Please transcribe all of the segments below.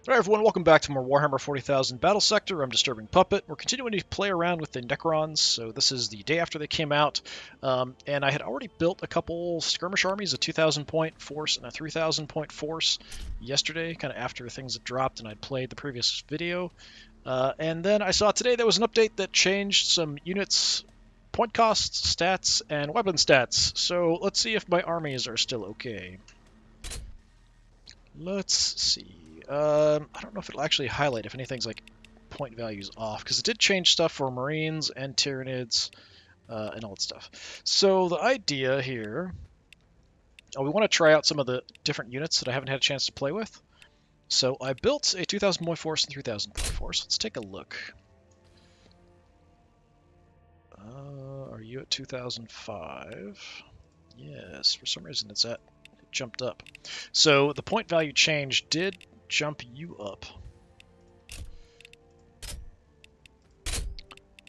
Alright everyone, welcome back to more Warhammer 40,000 Battlesector. I'm DisturbingPuppet. We're continuing to play around with the Necrons, so this is the day after they came out. And I had already built a couple skirmish armies, a 2,000 point force and a 3,000 point force yesterday, kind of after things had dropped and I'd played the previous video. And then I saw today there was an update that changed some units, point costs, stats, and weapon stats. So let's see if my armies are still okay. Let's see. I don't know if it'll actually highlight if anything's like point values off, because it did change stuff for Marines and Tyranids and all that stuff. So the idea here, we want to try out some of the different units that I haven't had a chance to play with. So I built a 2,000 point force and 3,000 point force. Let's take a look. Are you at 2005? Yes, for some reason it jumped up. So the point value change did jump you up.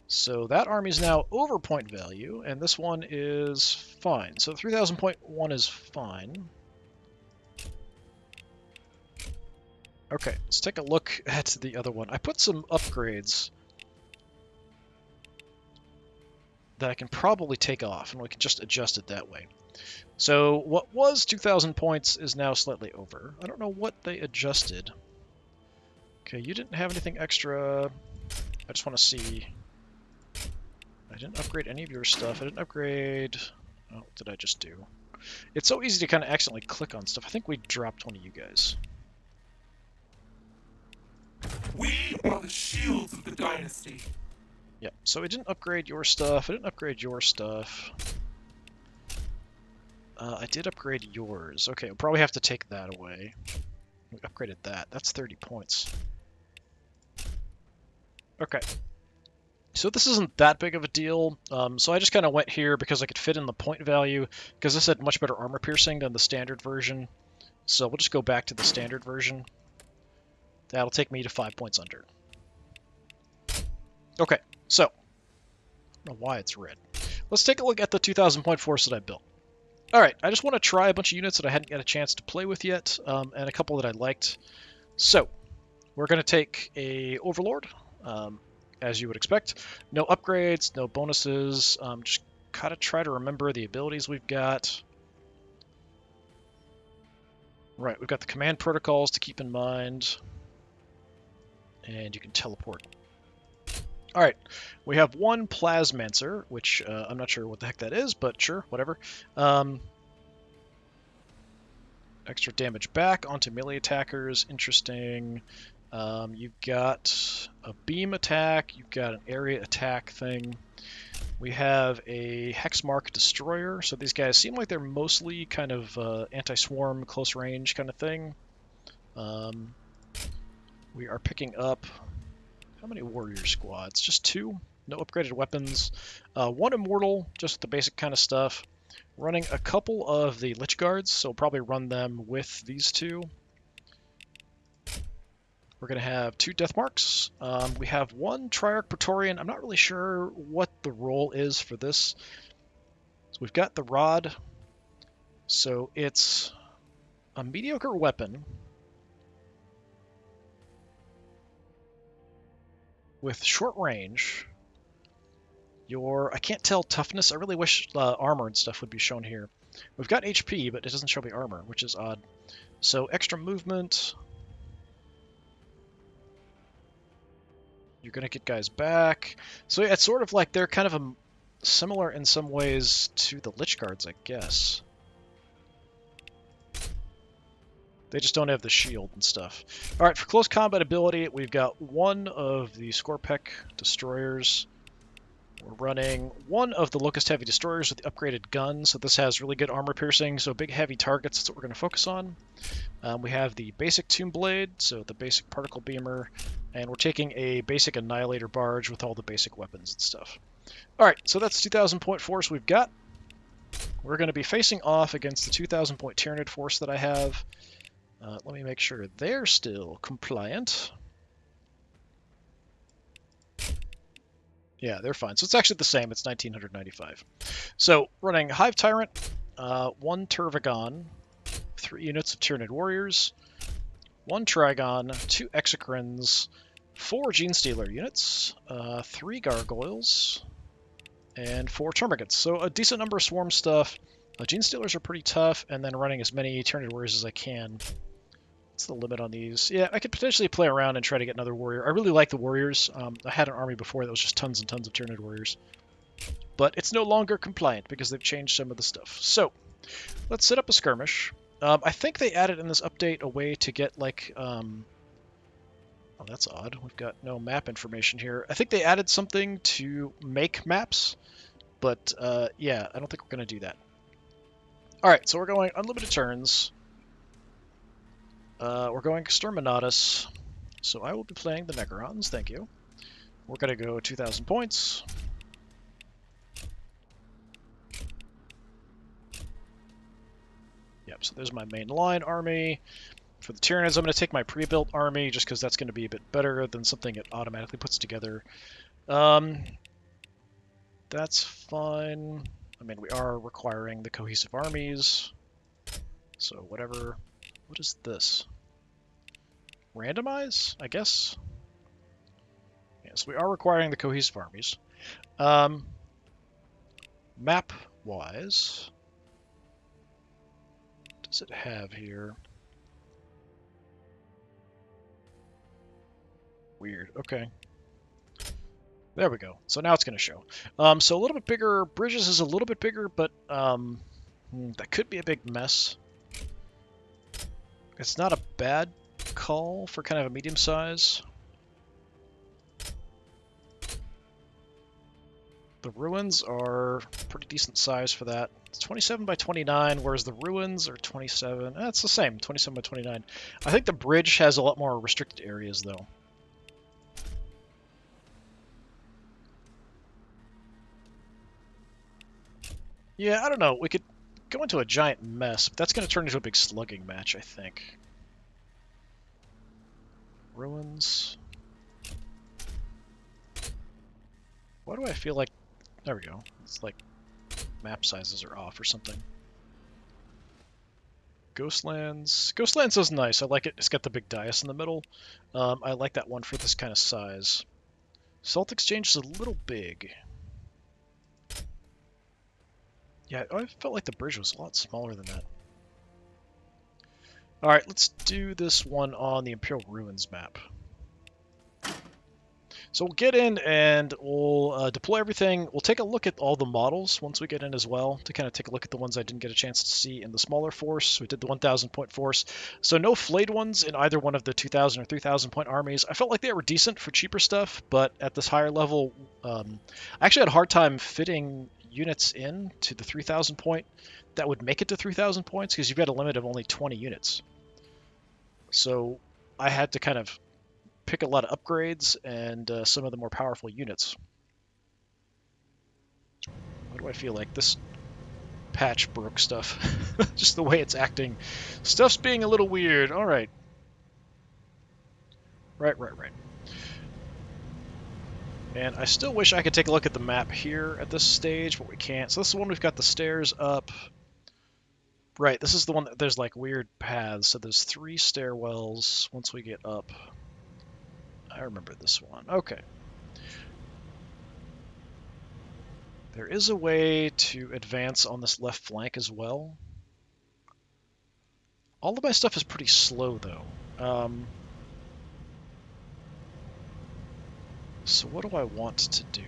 So that army is now over point value, and this one is fine. So 3,000.1 is fine. Okay, let's take a look at the other one. I put some upgrades that I can probably take off, and we can just adjust it that way. So what was 2,000 points is now slightly over. I don't know what they adjusted. Okay, you didn't have anything extra. I just want to see. I didn't upgrade any of your stuff. I didn't upgrade. Oh, what did I just do? It's so easy to kind of accidentally click on stuff. I think we dropped one of you guys. We are the shields of the dynasty. Yep, so I didn't upgrade your stuff. I didn't upgrade your stuff. I did upgrade yours. Okay, we'll probably have to take that away. We upgraded that. That's 30 points. Okay. So this isn't that big of a deal. So I just kind of went here because I could fit in the point value, because this had much better armor piercing than the standard version. So we'll just go back to the standard version. That'll take me to 5 points under. Okay, so I don't know why it's red. Let's take a look at the 2,000 point force that I built. Alright, I just want to try a bunch of units that I hadn't got a chance to play with yet, and a couple that I liked. So, we're going to take a Overlord, as you would expect. No upgrades, no bonuses, just kind of try to remember the abilities we've got. Right, we've got the command protocols to keep in mind, and you can teleport. Alright, we have one Plasmancer, which I'm not sure what the heck that is, but sure, whatever. Extra damage back onto melee attackers, interesting. You've got a beam attack, you've got an area attack thing. We have a Hexmark Destroyer, so these guys seem like they're mostly kind of anti-swarm, close range kind of thing. We are picking up... How many warrior squads? Just 2. No upgraded weapons. 1 immortal, just the basic kind of stuff. Running a couple of the Lich Guards, so we'll probably run them with these 2. We're going to have 2 Deathmarks. We have 1 Triarch Praetorian. I'm not really sure what the role is for this. So we've got the Rod. So it's a mediocre weapon with short range. I can't tell toughness. I really wish armor and stuff would be shown here. We've got HP, but it doesn't show me armor, which is odd. So extra movement. You're going to get guys back. So yeah, it's sort of like they're kind of similar in some ways to the Lich Guards, I guess. They just don't have the shield and stuff. Alright, for close combat ability, we've got 1 of the Skorpek Destroyers. We're running 1 of the Locust Heavy Destroyers with the upgraded gun, so this has really good armor piercing, so big heavy targets, that's what we're going to focus on. We have the basic Tomb Blade, so the basic Particle Beamer, and we're taking a basic Annihilator Barge with all the basic weapons and stuff. Alright, so that's 2,000 point force we've got. We're going to be facing off against the 2,000 point Tyranid force that I have. Let me make sure they're still compliant. Yeah, they're fine. So it's actually the same. It's 1,995. So running Hive Tyrant, 1 Tervagon, 3 units of Tyranid Warriors, 1 Trigon, 2 Exocrines, 4 Genestealer units, 3 Gargoyles, and 4 Termagants. So a decent number of swarm stuff. Genestealers are pretty tough, and then running as many Tyranid warriors as I can. What's the limit on these? Yeah, I could potentially play around and try to get another warrior. I really like the warriors. I had an army before that was just tons and tons of Tyranid warriors. But it's no longer compliant because they've changed some of the stuff. So, let's set up a skirmish. I think they added in this update a way to get, like, oh, that's odd. We've got no map information here. I think they added something to make maps, but, yeah, I don't think we're going to do that. Alright, so we're going unlimited turns. We're going Exterminatus, so I will be playing the Necrons, thank you. We're going to go 2,000 points. Yep, so there's my main line army. For the Tyranids, I'm going to take my pre-built army, just because that's going to be a bit better than something it automatically puts together. That's fine. I mean, we are requiring the cohesive armies, so whatever. What is this? Randomize, I guess? Yes, we are requiring the cohesive armies. Map-wise, what does it have here? Weird, okay. There we go. So now it's going to show. So a little bit bigger. Bridges is a little bit bigger, but that could be a big mess. It's not a bad call for kind of a medium size. The ruins are pretty decent size for that. It's 27 by 29, whereas the ruins are 27. It's the same, 27 by 29. I think the bridge has a lot more restricted areas, though. Yeah, I don't know. We could go into a giant mess, but that's going to turn into a big slugging match, I think. Ruins. Why do I feel like... There we go. It's like map sizes are off or something. Ghostlands. Ghostlands is nice. I like it. It's got the big dais in the middle. I like that one for this kind of size. Salt Exchange is a little big. Yeah, I felt like the bridge was a lot smaller than that. Alright, let's do this one on the Imperial Ruins map. So we'll get in and we'll deploy everything. We'll take a look at all the models once we get in as well, to kind of take a look at the ones I didn't get a chance to see in the smaller force. We did the 1,000 point force. So no flayed ones in either one of the 2,000 or 3,000 point armies. I felt like they were decent for cheaper stuff, but at this higher level, I actually had a hard time fitting units in to the 3,000 point that would make it to 3,000 points, because you've got a limit of only 20 units. So I had to kind of pick a lot of upgrades and some of the more powerful units. Why do I feel like this patch broke stuff? Just the way it's acting. Stuff's being a little weird. Alright. Right. And I still wish I could take a look at the map here at this stage, but we can't. So this is the one we've got the stairs up. Right, this is the one that there's like weird paths. So there's 3 stairwells once we get up. I remember this one. Okay. There is a way to advance on this left flank as well. All of my stuff is pretty slow, though. So what do I want to do?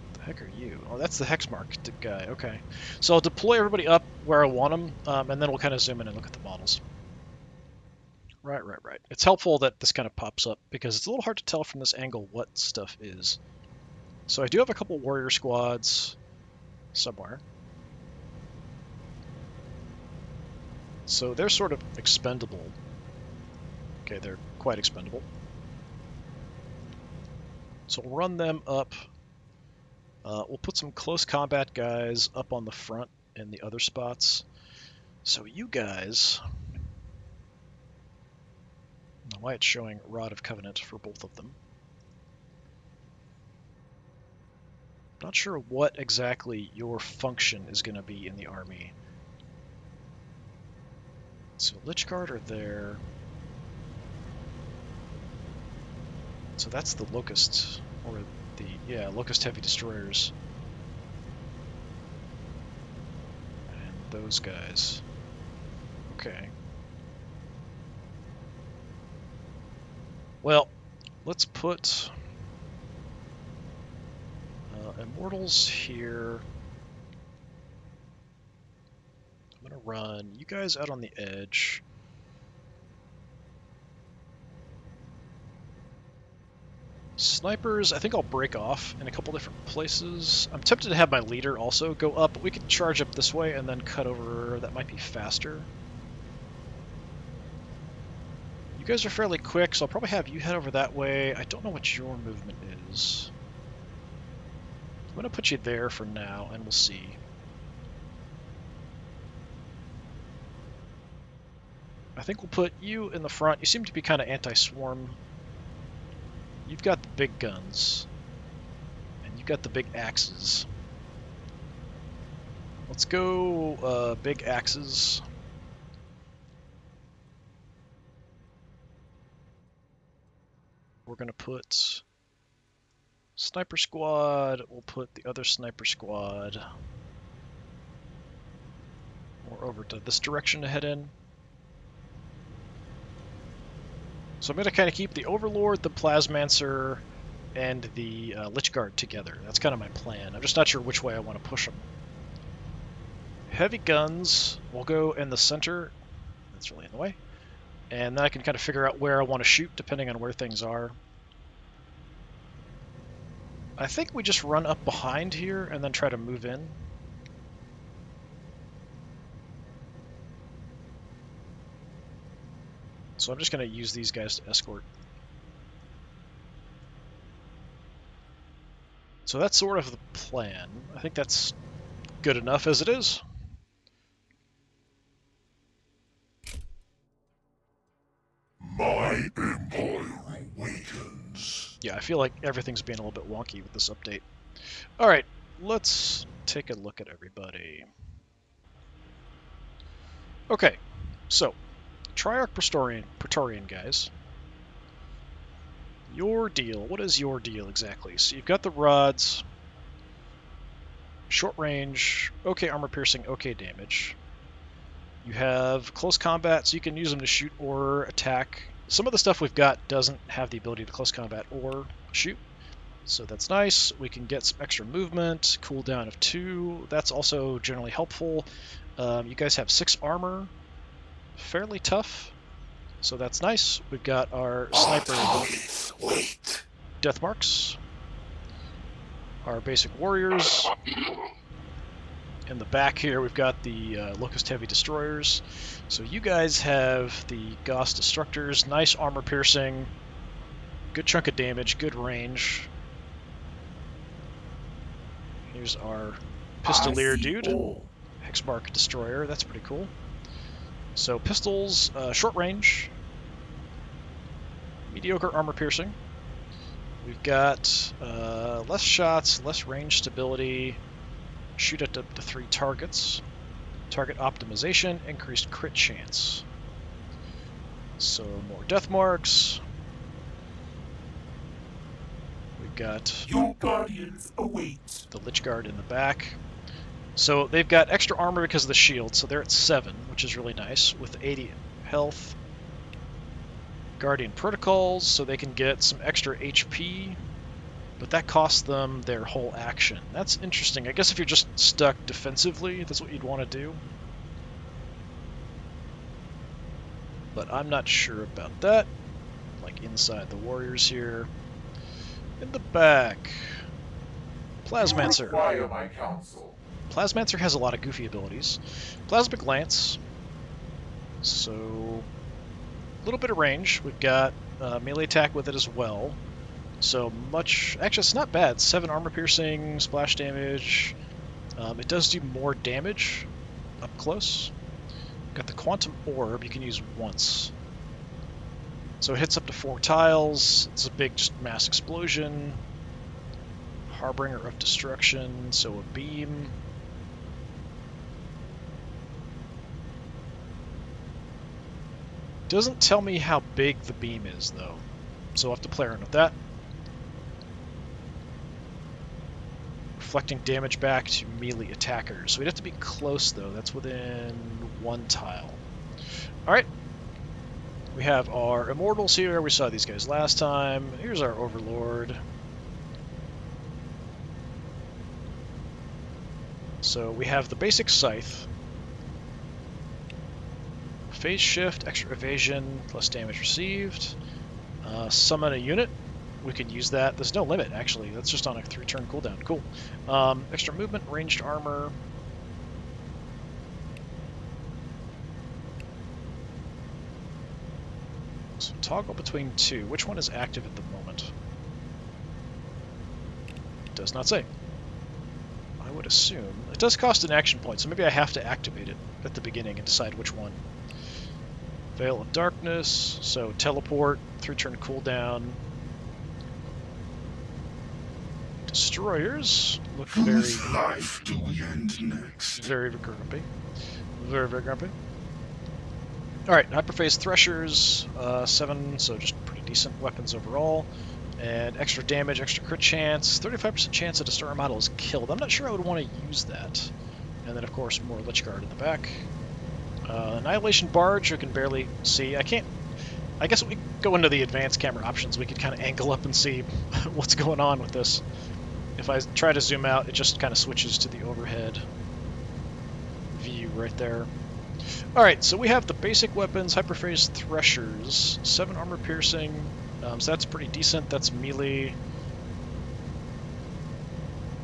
What the heck are you? Oh, that's the Hexmark guy. Okay. So I'll deploy everybody up where I want them, and then we'll kind of zoom in and look at the models. Right. It's helpful that this kind of pops up, because it's a little hard to tell from this angle what stuff is. So I do have a couple warrior squads somewhere. So they're sort of expendable. Okay, they're quite expendable. So we'll run them up. We'll put some close combat guys up on the front in the other spots. So you guys... I don't know why it's showing Rod of Covenant for both of them. Not sure what exactly your function is going to be in the army. So Lich Guard are there. So that's the Locust, or the, yeah, Locust Heavy Destroyers. And those guys. Okay. Well, let's put Immortals here. I'm gonna run you guys out on the edge. Snipers, I think I'll break off in a couple different places. I'm tempted to have my leader also go up, but we could charge up this way and then cut over. That might be faster. You guys are fairly quick, so I'll probably have you head over that way. I don't know what your movement is. I'm going to put you there for now, and we'll see. I think we'll put you in the front. You seem to be kind of anti-swarm. You've got the big guns, and you've got the big axes. Let's go big axes. We're going to put sniper squad. We'll put the other sniper squad more over to this direction to head in. So I'm going to kind of keep the Overlord, the Plasmancer, and the Lich Guard together. That's kind of my plan. I'm just not sure which way I want to push them. Heavy guns will go in the center. That's really in the way. And then I can kind of figure out where I want to shoot depending on where things are. I think we just run up behind here and then try to move in. So I'm just going to use these guys to escort. So that's sort of the plan. I think that's good enough as it is. My empire awakens. Yeah, I feel like everything's being a little bit wonky with this update. Alright, let's take a look at everybody. Okay, so, Triarch Praetorian guys. Your deal, what is your deal exactly? So you've got the rods, short range, okay armor piercing, okay damage. You have close combat, so you can use them to shoot or attack. Some of the stuff we've got doesn't have the ability to close combat or shoot, so that's nice. We can get some extra movement, cooldown of 2. That's also generally helpful. You guys have 6 armor, fairly tough, so that's nice. We've got our sniper death marks, our basic warriors. In the back here, we've got the Locust Heavy Destroyers. So you guys have the Gauss Destructors, nice armor piercing, good chunk of damage, good range. Here's our Pistolier dude, Hexmark Destroyer, that's pretty cool. So pistols, short range, mediocre armor piercing. We've got less shots, less range stability, shoot at up to 3 targets, target optimization, increased crit chance. So more death marks. We've got Your guardians await. the Lich Guard in the back. So they've got extra armor because of the shield, so they're at 7, which is really nice, with 80 health. Guardian Protocols, so they can get some extra HP, but that costs them their whole action. That's interesting. I guess if you're just stuck defensively, that's what you'd want to do. But I'm not sure about that. Like inside the warriors here. In the back, Plasmancer. Require my counsel. Plasmancer has a lot of goofy abilities. Plasmic Lance. So, a little bit of range. We've got melee attack with it as well. So much... Actually, it's not bad. 7 armor piercing, splash damage. It does do more damage up close. Got the Quantum Orb you can use once. So it hits up to 4 tiles. It's a big just mass explosion. Harbinger of Destruction, so a beam. Doesn't tell me how big the beam is, though. So we'll have to play around with that. Reflecting damage back to melee attackers. So we'd have to be close, though. That's within 1 tile. Alright. We have our Immortals here. We saw these guys last time. Here's our Overlord. So we have the basic Scythe. Phase shift, extra evasion, less damage received. Summon a unit. We could use that. There's no limit, actually. That's just on a 3-turn cooldown. Cool. Extra movement, ranged armor. So toggle between 2. Which one is active at the moment? Does not say. I would assume. It does cost an action point, so maybe I have to activate it at the beginning and decide which one. Veil of Darkness, so teleport, 3-turn cooldown. Destroyers look Whose life do we end next? very grumpy. Very grumpy. Alright, Hyperphase Threshers, 7, so just pretty decent weapons overall. And extra damage, extra crit chance, 35% chance a destroyer model is killed. I'm not sure I would want to use that. And then, of course, more Lich Guard in the back. Annihilation Barge, you can barely see. I guess if we go into the advanced camera options, we could kind of angle up and see what's going on with this. If I try to zoom out, it just kind of switches to the overhead view right there. Alright, so we have the basic weapons, Hyperphase Threshers, 7 armor piercing, so that's pretty decent. That's melee.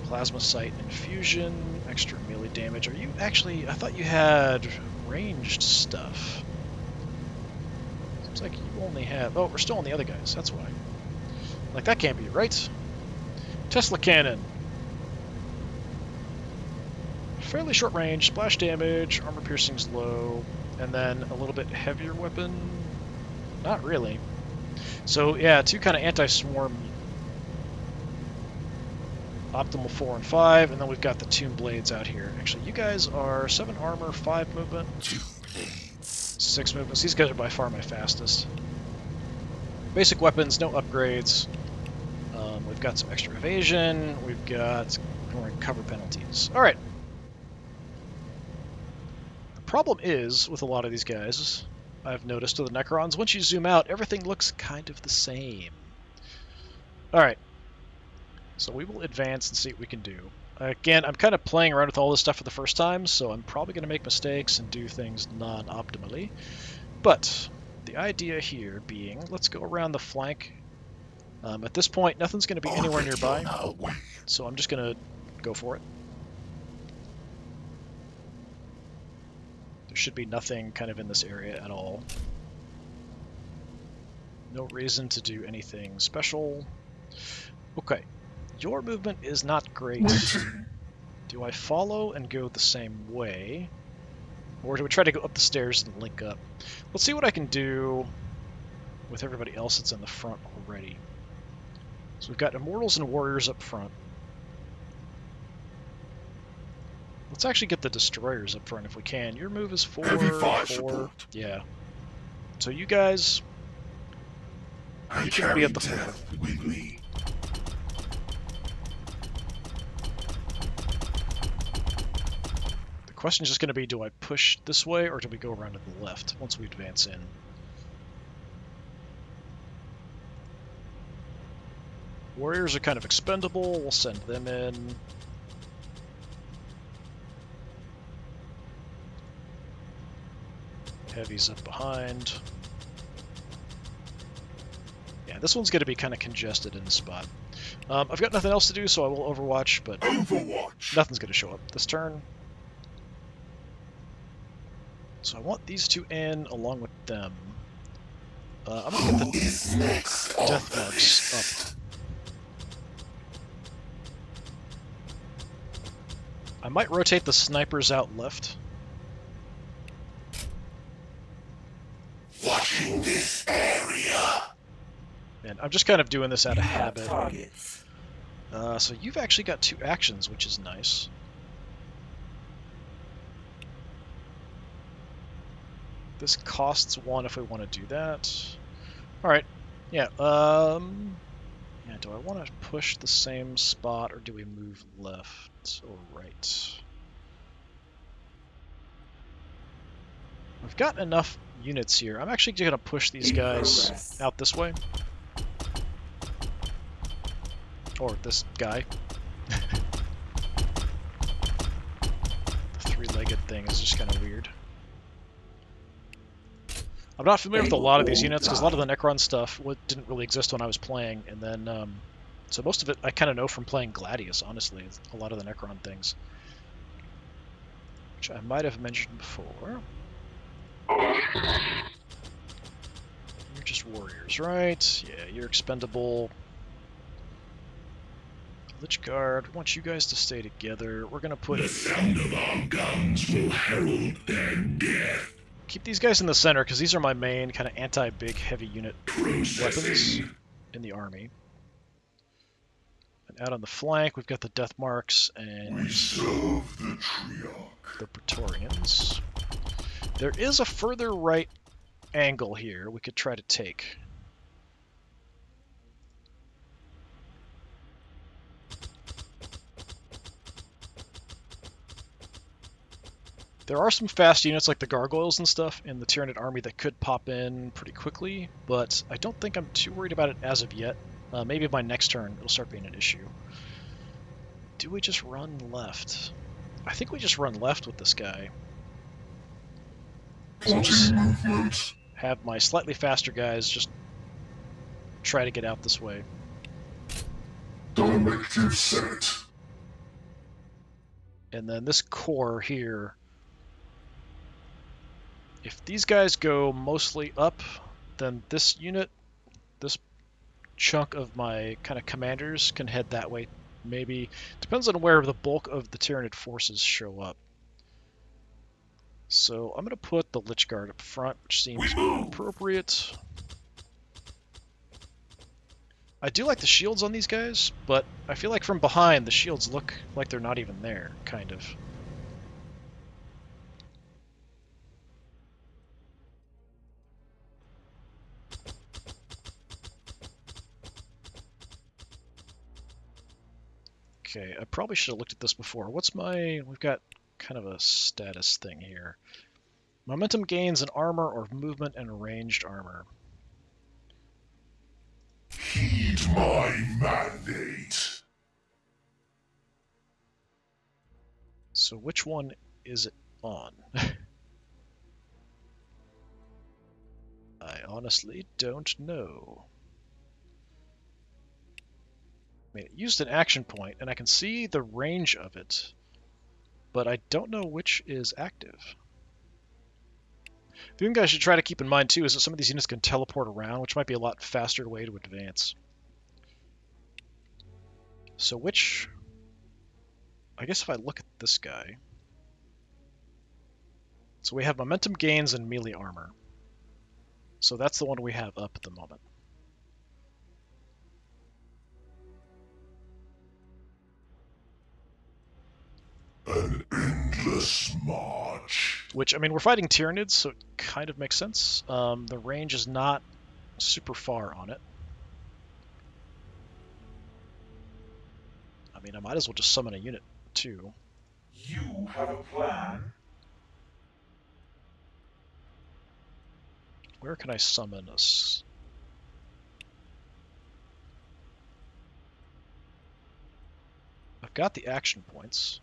Plasma Sight Infusion, extra melee damage. Are you actually... I thought you had ranged stuff. Seems like you only have... Oh, we're still on the other guys, that's why. Like, that can't be right. Tesla Cannon. Fairly short range, splash damage, armor piercing's low, and then a little bit heavier weapon. Not really. So, yeah, 2 kind of anti-swarm. Optimal 4 and 5, and then we've got the Tomb Blades out here. Actually, you guys are 7 armor, 5 movement, 6 movements. These guys are by far my fastest. Basic weapons, no upgrades. We've got some extra evasion. We've got ignoring cover penalties. All right. The problem is, with a lot of these guys, I've noticed with the Necrons, once you zoom out, everything looks kind of the same. All right. So we will advance and see what we can do. Again, I'm kind of playing around with all this stuff for the first time, so I'm probably going to make mistakes and do things non-optimally. But the idea here being, let's go around the flank. At this point, nothing's going to be anywhere nearby, so I'm just going to go for it. There should be nothing kind of in this area at all. No reason to do anything special. Okay. Your movement is not great. Do I follow and go the same way? Or do we try to go up the stairs and link up? Let's see what I can do with everybody else that's in the front already. So we've got Immortals and Warriors up front. Let's actually get the Destroyers up front if we can. Your move is 4, 4. Yeah. So you guys, you can be at the 4. With me. The question is just going to be, do I push this way or do we go around to the left once we advance in? Warriors are kind of expendable. We'll send them in. Heavy's up behind. Yeah, this one's going to be kind of congested in the spot. I've got nothing else to do, so I will Overwatch, but nothing's going to show up this turn. So I want these 2 in along with them. I'm going to get the death marks up. I might rotate the snipers out left. Watching this area. And I'm just kind of doing this out of habit. So you've actually got 2 actions, which is nice. This costs 1 if we want to do that. Alright. Yeah, yeah, do I want to push the same spot, or do we move left or right? We've got enough units here. I'm actually going to push these guys out this way. Or this guy. The three-legged thing is just kind of weird. I'm not familiar with a lot of these units, because a lot of the Necron stuff didn't really exist when I was playing, and then, so most of it I kind of know from playing Gladius, honestly, a lot of the Necron things. Which I might have mentioned before. You're just warriors, right? Yeah, you're expendable. Lich Guard, I want you guys to stay together. We're gonna put... The sound of our guns will herald their death. Keep these guys in the center, because these are my main kind of anti-big heavy unit weapons in the army. And out on the flank, we've got the Death Marks and We serve the Triarch. the Praetorians. There is a further right angle here we could try to take. There are some fast units like the Gargoyles and stuff in the Tyranid army that could pop in pretty quickly, but I don't think I'm too worried about it as of yet. Maybe by next turn it'll start being an issue. Do we just run left? I think we just run left with this guy. So just have my slightly faster guys just try to get out this way. Directive set. And then this core here, if these guys go mostly up, then this unit, this chunk of my kind of commanders can head that way. Maybe, depends on where the bulk of the Tyranid forces show up. So I'm going to put the Lich Guard up front, which seems appropriate. I do like the shields on these guys, but I feel like from behind the shields look like they're not even there, kind of. Okay, I probably should have looked at this before. What's my... We've got kind of a status thing here. Momentum gains in armor or movement and ranged armor. Heed my mandate. So which one is it on? I honestly don't know. I mean, it used an action point, and I can see the range of it, but I don't know which is active. The thing I should try to keep in mind, too, is that some of these units can teleport around, which might be a lot faster way to advance. So which... I guess if I look at this guy... So we have momentum gains and melee armor. So that's the one we have up at the moment. An endless march. Which, I mean, we're fighting Tyranids, so it kind of makes sense. The range is not super far on it. I mean, I might as well just summon a unit, too. You have a plan? Where can I summon us? I've got the action points.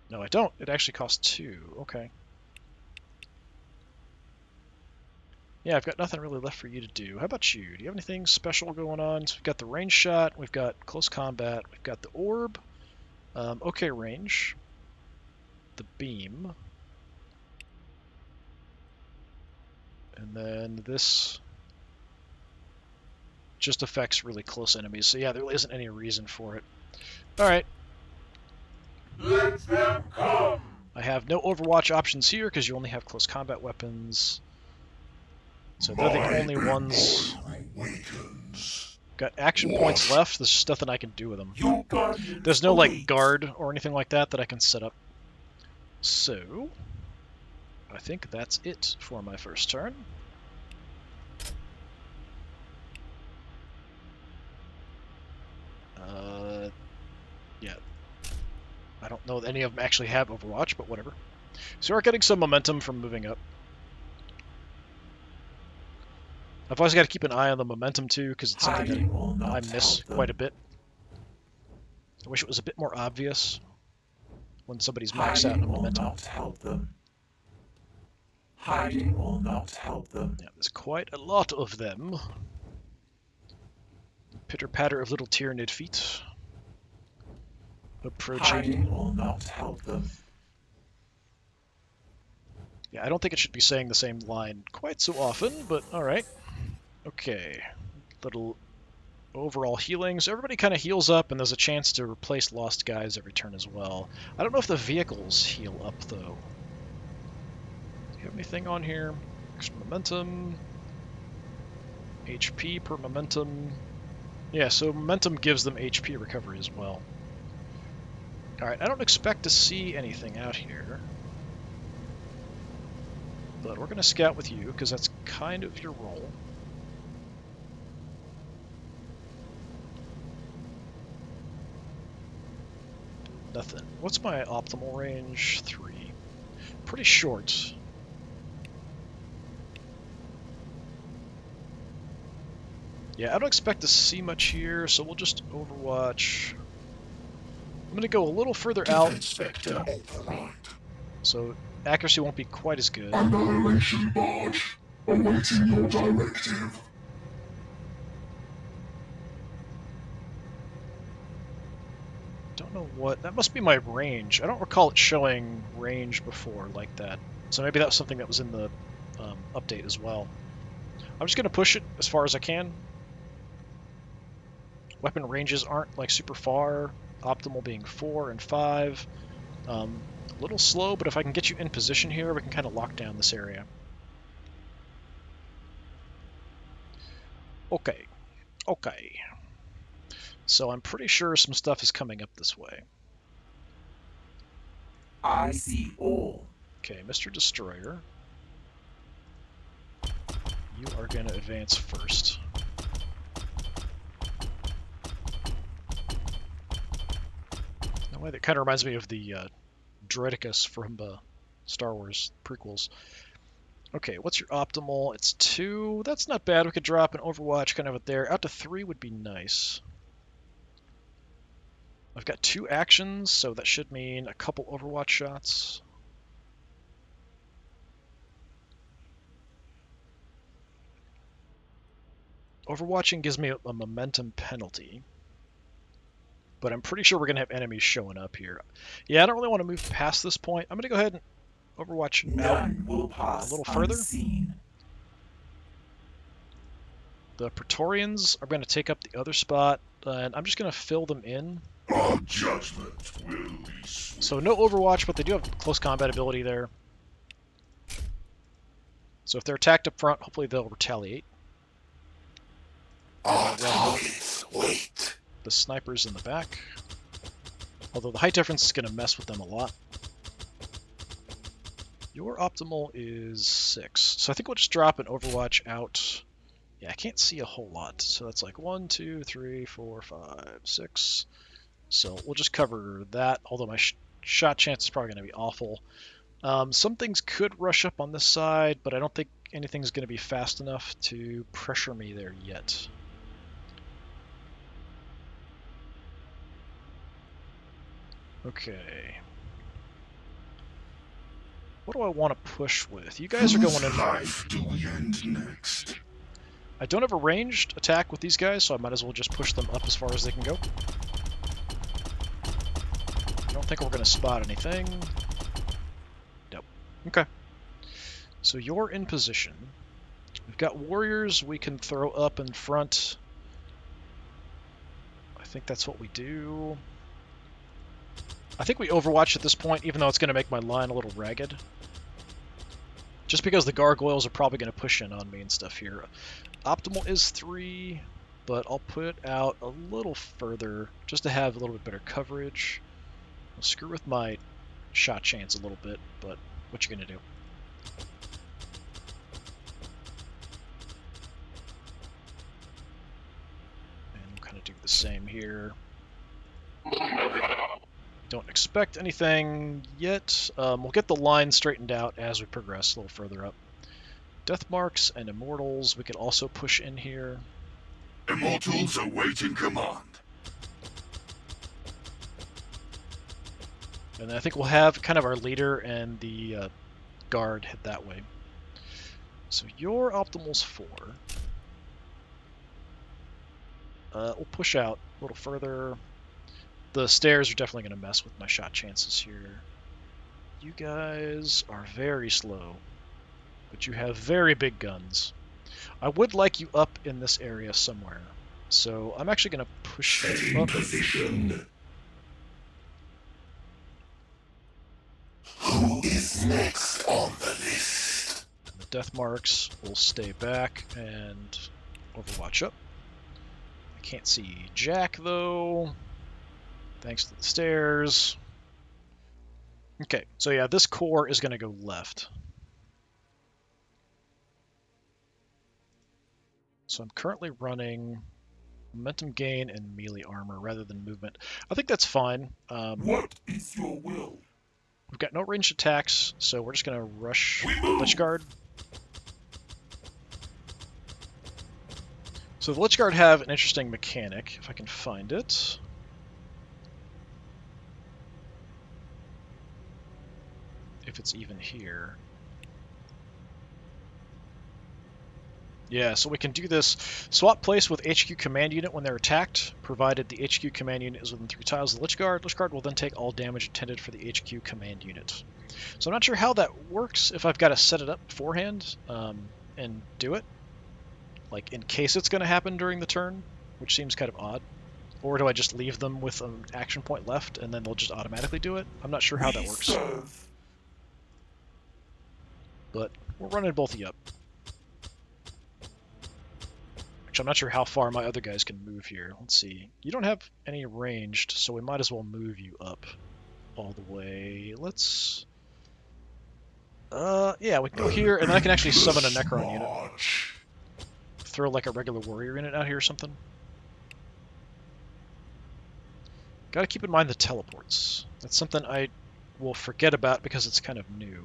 No, I don't. It actually costs 2. Okay. Yeah, I've got nothing really left for you to do. How about you? Do you have anything special going on? So we've got the range shot, we've got close combat, we've got the orb, okay range, the beam, and then this just affects really close enemies. So yeah, there really isn't any reason for it. Alright. Let them come! I have no Overwatch options here because you only have close combat weapons. So they're the only ones. Awakens. Got action points left. There's just nothing I can do with them. Your guardians There's no, like, await. guard or anything like that I can set up. So, I think that's it for my first turn. Yeah. I don't know that any of them actually have Overwatch, but whatever. So we're getting some momentum from moving up. I've always got to keep an eye on the momentum, too, because it's something Hiding will that I not miss help them. quite a bit. I wish it was a bit more obvious when somebody's maxed out Hiding in will momentum. not help them. Hiding will not help them. Yeah, there's quite a lot of them. Pitter-patter of little Tyranid feet. Approaching. Hiding will not help them. Yeah, I don't think it should be saying the same line quite so often, but alright. Okay. Little overall healing. So everybody kind of heals up, and there's a chance to replace lost guys every turn as well. I don't know if the vehicles heal up, though. Do you have anything on here? Extra momentum. HP per momentum. Yeah, so momentum gives them HP recovery as well. Alright, I don't expect to see anything out here. But we're going to scout with you, because that's kind of your role. Nothing. What's my optimal range? 3. Pretty short. Yeah, I don't expect to see much here, so we'll just Overwatch. I'm going to go a little further out, Defense vector override. so accuracy won't be quite as good. Annihilation barge awaiting your directive. Don't know what... That must be my range. I don't recall it showing range before like that. So maybe that was something that was in the update as well. I'm just going to push it as far as I can. Weapon ranges aren't like super far. Optimal being 4 and 5. A little slow, but if I can get you in position here, we can kind of lock down this area. Okay. Okay. So I'm pretty sure some stuff is coming up this way. I see all. Okay, Mr. Destroyer. You are going to advance first. In a way that kind of reminds me of the Droidicus from Star Wars prequels. Okay, what's your optimal? It's 2. That's not bad. We could drop an Overwatch kind of up there. Out to 3 would be nice. I've got 2 actions, so that should mean a couple Overwatch shots. Overwatching gives me a momentum penalty. But I'm pretty sure we're going to have enemies showing up here. Yeah, I don't really want to move past this point. I'm going to go ahead and Overwatch out None will pass a little further. unseen. The Praetorians are going to take up the other spot, and I'm just going to fill them in. Our judgment will be swift. So no Overwatch, but they do have close combat ability there. So if they're attacked up front, hopefully they'll retaliate. Our targets wait. The snipers in the back. Although the height difference is going to mess with them a lot. Your optimal is 6. So I think we'll just drop an Overwatch out. Yeah, I can't see a whole lot. So that's like 1, 2, 3, 4, 5, 6. So we'll just cover that, although my shot chance is probably going to be awful. Some things could rush up on this side, but I don't think anything's going to be fast enough to pressure me there yet. Okay. What do I want to push with? You guys are going in. Life do we end next? I don't have a ranged attack with these guys, so I might as well just push them up as far as they can go. I don't think we're going to spot anything. Nope. Okay. So you're in position. We've got warriors we can throw up in front. I think that's what we do. I think we Overwatch at this point, even though it's going to make my line a little ragged. Just because the gargoyles are probably going to push in on me and stuff here. Optimal is 3. but I'll put it out a little further just to have a little bit better coverage. I'll screw with my shot chance a little bit, but what you gonna do? And we'll kind of do the same here. Don't expect anything yet. We'll get the line straightened out as we progress a little further up. Death marks and immortals we could also push in here. Immortals awaiting command. And I think we'll have kind of our leader and the guard head that way. So your optimal's 4. We'll push out a little further. The stairs are definitely going to mess with my shot chances here. You guys are very slow, but you have very big guns. I would like you up in this area somewhere. So I'm actually going to push you up. Position. Who is next on the list? The death marks will stay back and overwatch up. I can't see Jack though, thanks to the stairs. Okay, so yeah, this core is going to go left. So I'm currently running momentum gain and melee armor rather than movement. I think that's fine. What is your will? We've got no ranged attacks, so we're just going to rush the Lich Guard. So the Lich Guard have an interesting mechanic, if I can find it. If it's even here. Yeah, so we can do this. Swap place with HQ command unit when they're attacked, provided the HQ command unit is within 3 tiles of the Lich Guard. Lich Guard will then take all damage intended for the HQ command unit. So I'm not sure how that works, if I've got to set it up beforehand and do it. Like, in case it's going to happen during the turn, which seems kind of odd. Or do I just leave them with an action point left, and then they'll just automatically do it? I'm not sure how that works. But we're running both of you up. Actually, I'm not sure how far my other guys can move here. Let's see. You don't have any ranged, so we might as well move you up all the way. Let's... yeah, we can go here, and then I can actually summon a Necron unit. Throw like a regular warrior unit out here or something. Gotta keep in mind the teleports. That's something I will forget about because it's kind of new.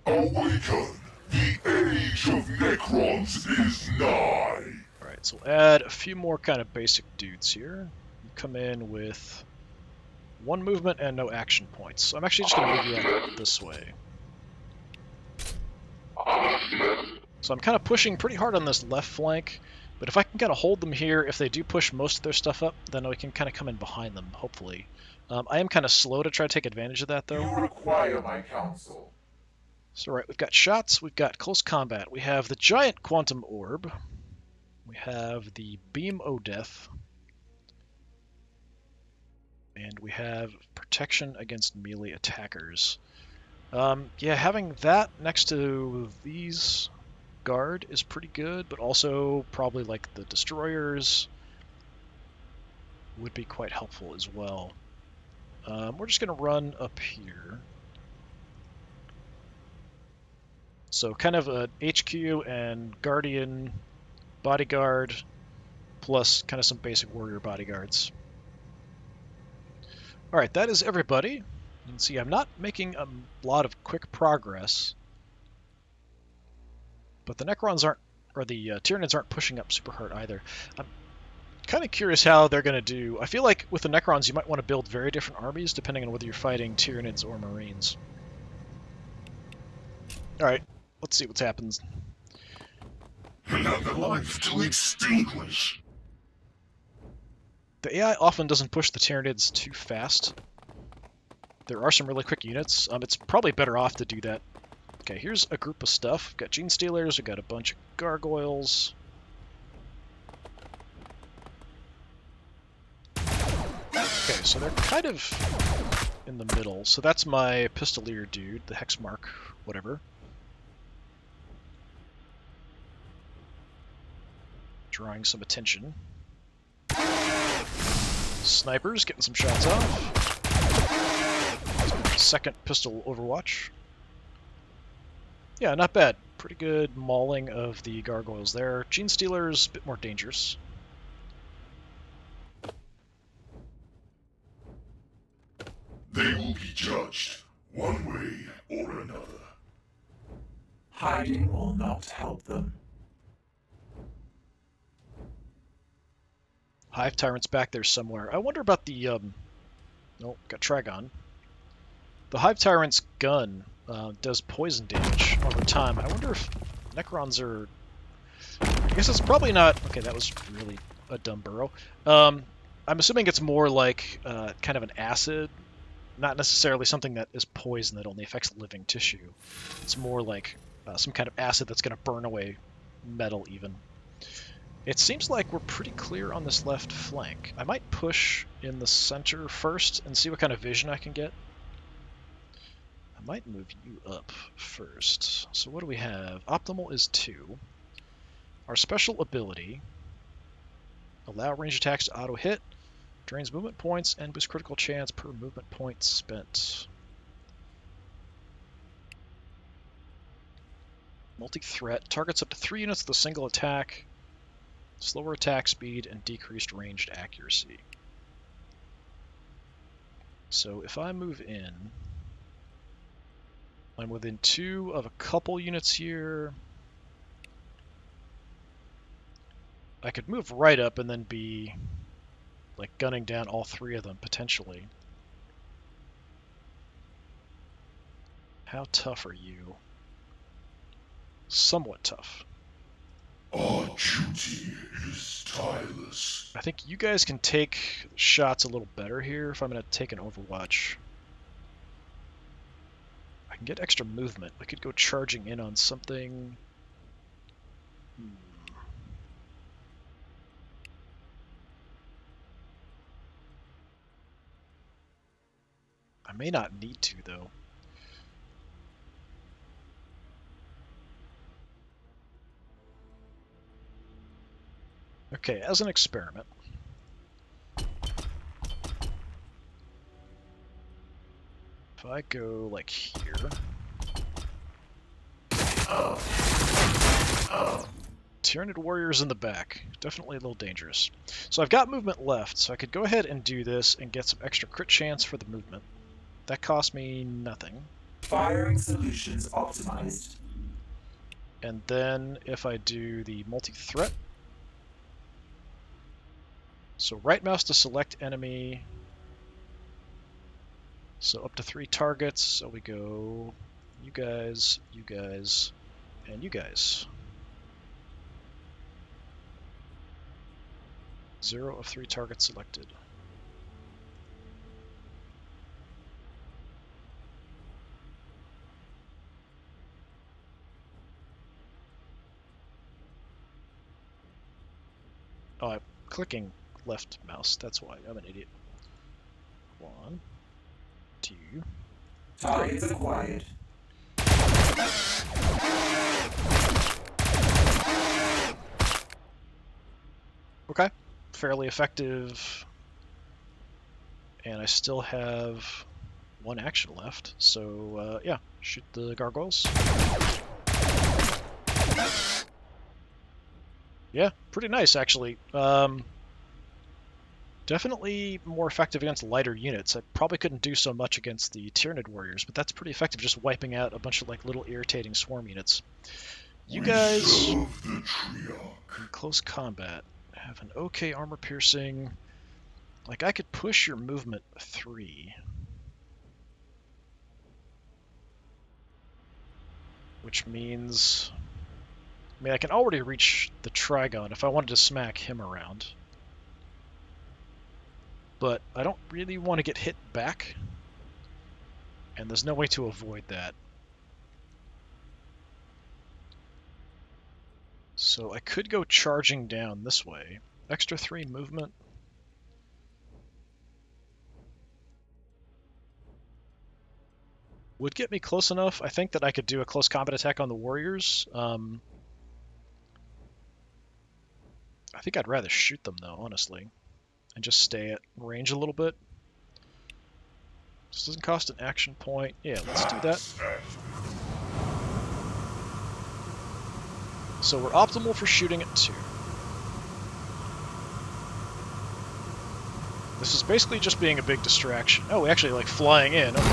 Awaken! The age of Necrons is nigh! Alright, so we'll add a few more kind of basic dudes here. You come in with 1 movement and no action points. So I'm actually just going to move you out this way. So I'm kind of pushing pretty hard on this left flank, but if I can kind of hold them here, if they do push most of their stuff up, then we can kind of come in behind them, hopefully. I am kind of slow to try to take advantage of that, though. You require my counsel. So, right, we've got shots, we've got close combat, we have the giant quantum orb, we have the beam o' death, and we have protection against melee attackers. Yeah, having that next to these guard is pretty good, but also probably like the destroyers would be quite helpful as well. We're just going to run up here. So kind of a HQ and Guardian bodyguard plus kind of some basic warrior bodyguards. Alright, that is everybody. You can see I'm not making a lot of quick progress, but the Necrons aren't, or the Tyranids aren't pushing up super hard either. I'm kind of curious how they're going to do. I feel like with the Necrons you might want to build very different armies depending on whether you're fighting Tyranids or Marines. Alright. Let's see what happens. Another life to extinguish. The AI often doesn't push the Tyranids too fast. There are some really quick units. It's probably better off to do that. Okay, here's a group of stuff. We've got Gene Stealers, we've got a bunch of Gargoyles. Okay, so they're kind of in the middle. So that's my Pistolier dude, the Hexmark, whatever. drawing some attention. Snipers getting some shots off. Second pistol overwatch. Yeah, not bad. Pretty good mauling of the gargoyles there. Gene Stealers, a bit more dangerous. They will be judged, one way or another. Hiding will not help them. Hive Tyrant's back there somewhere. I wonder about the, oh, got Trigon. The Hive Tyrant's gun does poison damage over time. I wonder if Necrons are... I guess it's probably not... Okay, that was really a dumb burrow. I'm assuming it's more like kind of an acid, not necessarily something that is poison that only affects living tissue. It's more like some kind of acid that's going to burn away metal even. It seems like we're pretty clear on this left flank. I might push in the center first and see what kind of vision I can get. I might move you up first. So what do we have? Optimal is 2. Our special ability, allow range attacks to auto-hit, drains movement points, and boosts critical chance per movement point spent. Multi-threat, targets up to 3 units with a single attack, slower attack speed, and decreased ranged accuracy. So if I move in, I'm within 2 of a couple units here. I could move right up and then be like gunning down all 3 of them potentially. How tough are you? Somewhat tough. Our duty is tireless. I think you guys can take shots a little better here if I'm going to take an Overwatch. I can get extra movement. We could go charging in on something. I may not need to, though. Okay, as an experiment. If I go, like, here... Tyranid warriors in the back. Definitely a little dangerous. So I've got movement left, so I could go ahead and do this and get some extra crit chance for the movement. That cost me nothing. Firing solutions optimized. And then if I do the multi-threat, so right mouse to select enemy, so up to 3 targets, so we go you guys, and you guys. 0 of 3 targets selected. Oh, I'm clicking left mouse, that's why. I'm an idiot. 1, 2. Targets acquired. Okay, fairly effective. And I still have 1 action left, so yeah, shoot the gargoyles. Yeah, pretty nice actually. Definitely more effective against lighter units. I probably couldn't do so much against the Tyranid warriors, but that's pretty effective, just wiping out a bunch of like little irritating swarm units. You guys in close combat have an okay armor piercing. Like I could push your movement 3. Which means... I mean, I can already reach the Trigon if I wanted to smack him around. But I don't really want to get hit back. And there's no way to avoid that. So I could go charging down this way. Extra 3 movement. Would get me close enough, I think, that I could do a close combat attack on the warriors. think I'd rather shoot them, though, honestly. And just stay at range a little bit. This doesn't cost an action point. Yeah, let's do that. So we're optimal for shooting at 2. This is basically just being a big distraction. Oh, we actually like flying in. Okay.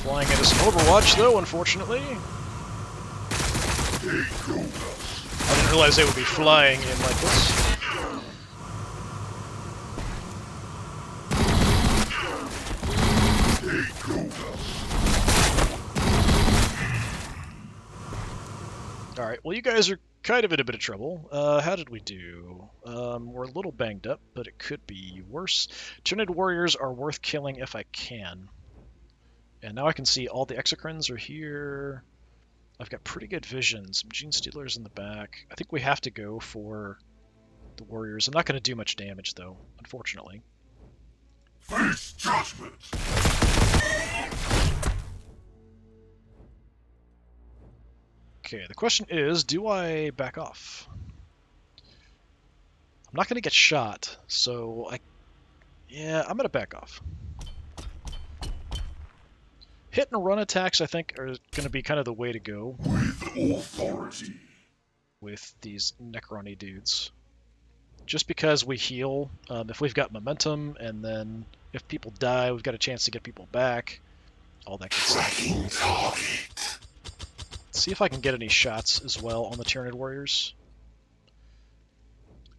Flying into some Overwatch, though, unfortunately. I didn't realize they would be flying in like this. Alright, well you guys are kind of in a bit of trouble. How did we do? We're a little banged up, but it could be worse. Tyranid warriors are worth killing if I can. And now I can see all the Exocrines are here. I've got pretty good vision. Some Gene Stealers in the back. I think we have to go for the warriors. I'm not going to do much damage, though, unfortunately. Face judgment! Okay, the question is, do I back off? I'm not going to get shot, so yeah, I'm going to back off. Hit and run attacks, I think, are going to be kind of the way to go. With authority. With these Necron-y dudes. Just because we heal, if we've got momentum, and then if people die, we've got a chance to get people back. All that good stuff. Let's see if I can get any shots as well on the Tyranid warriors.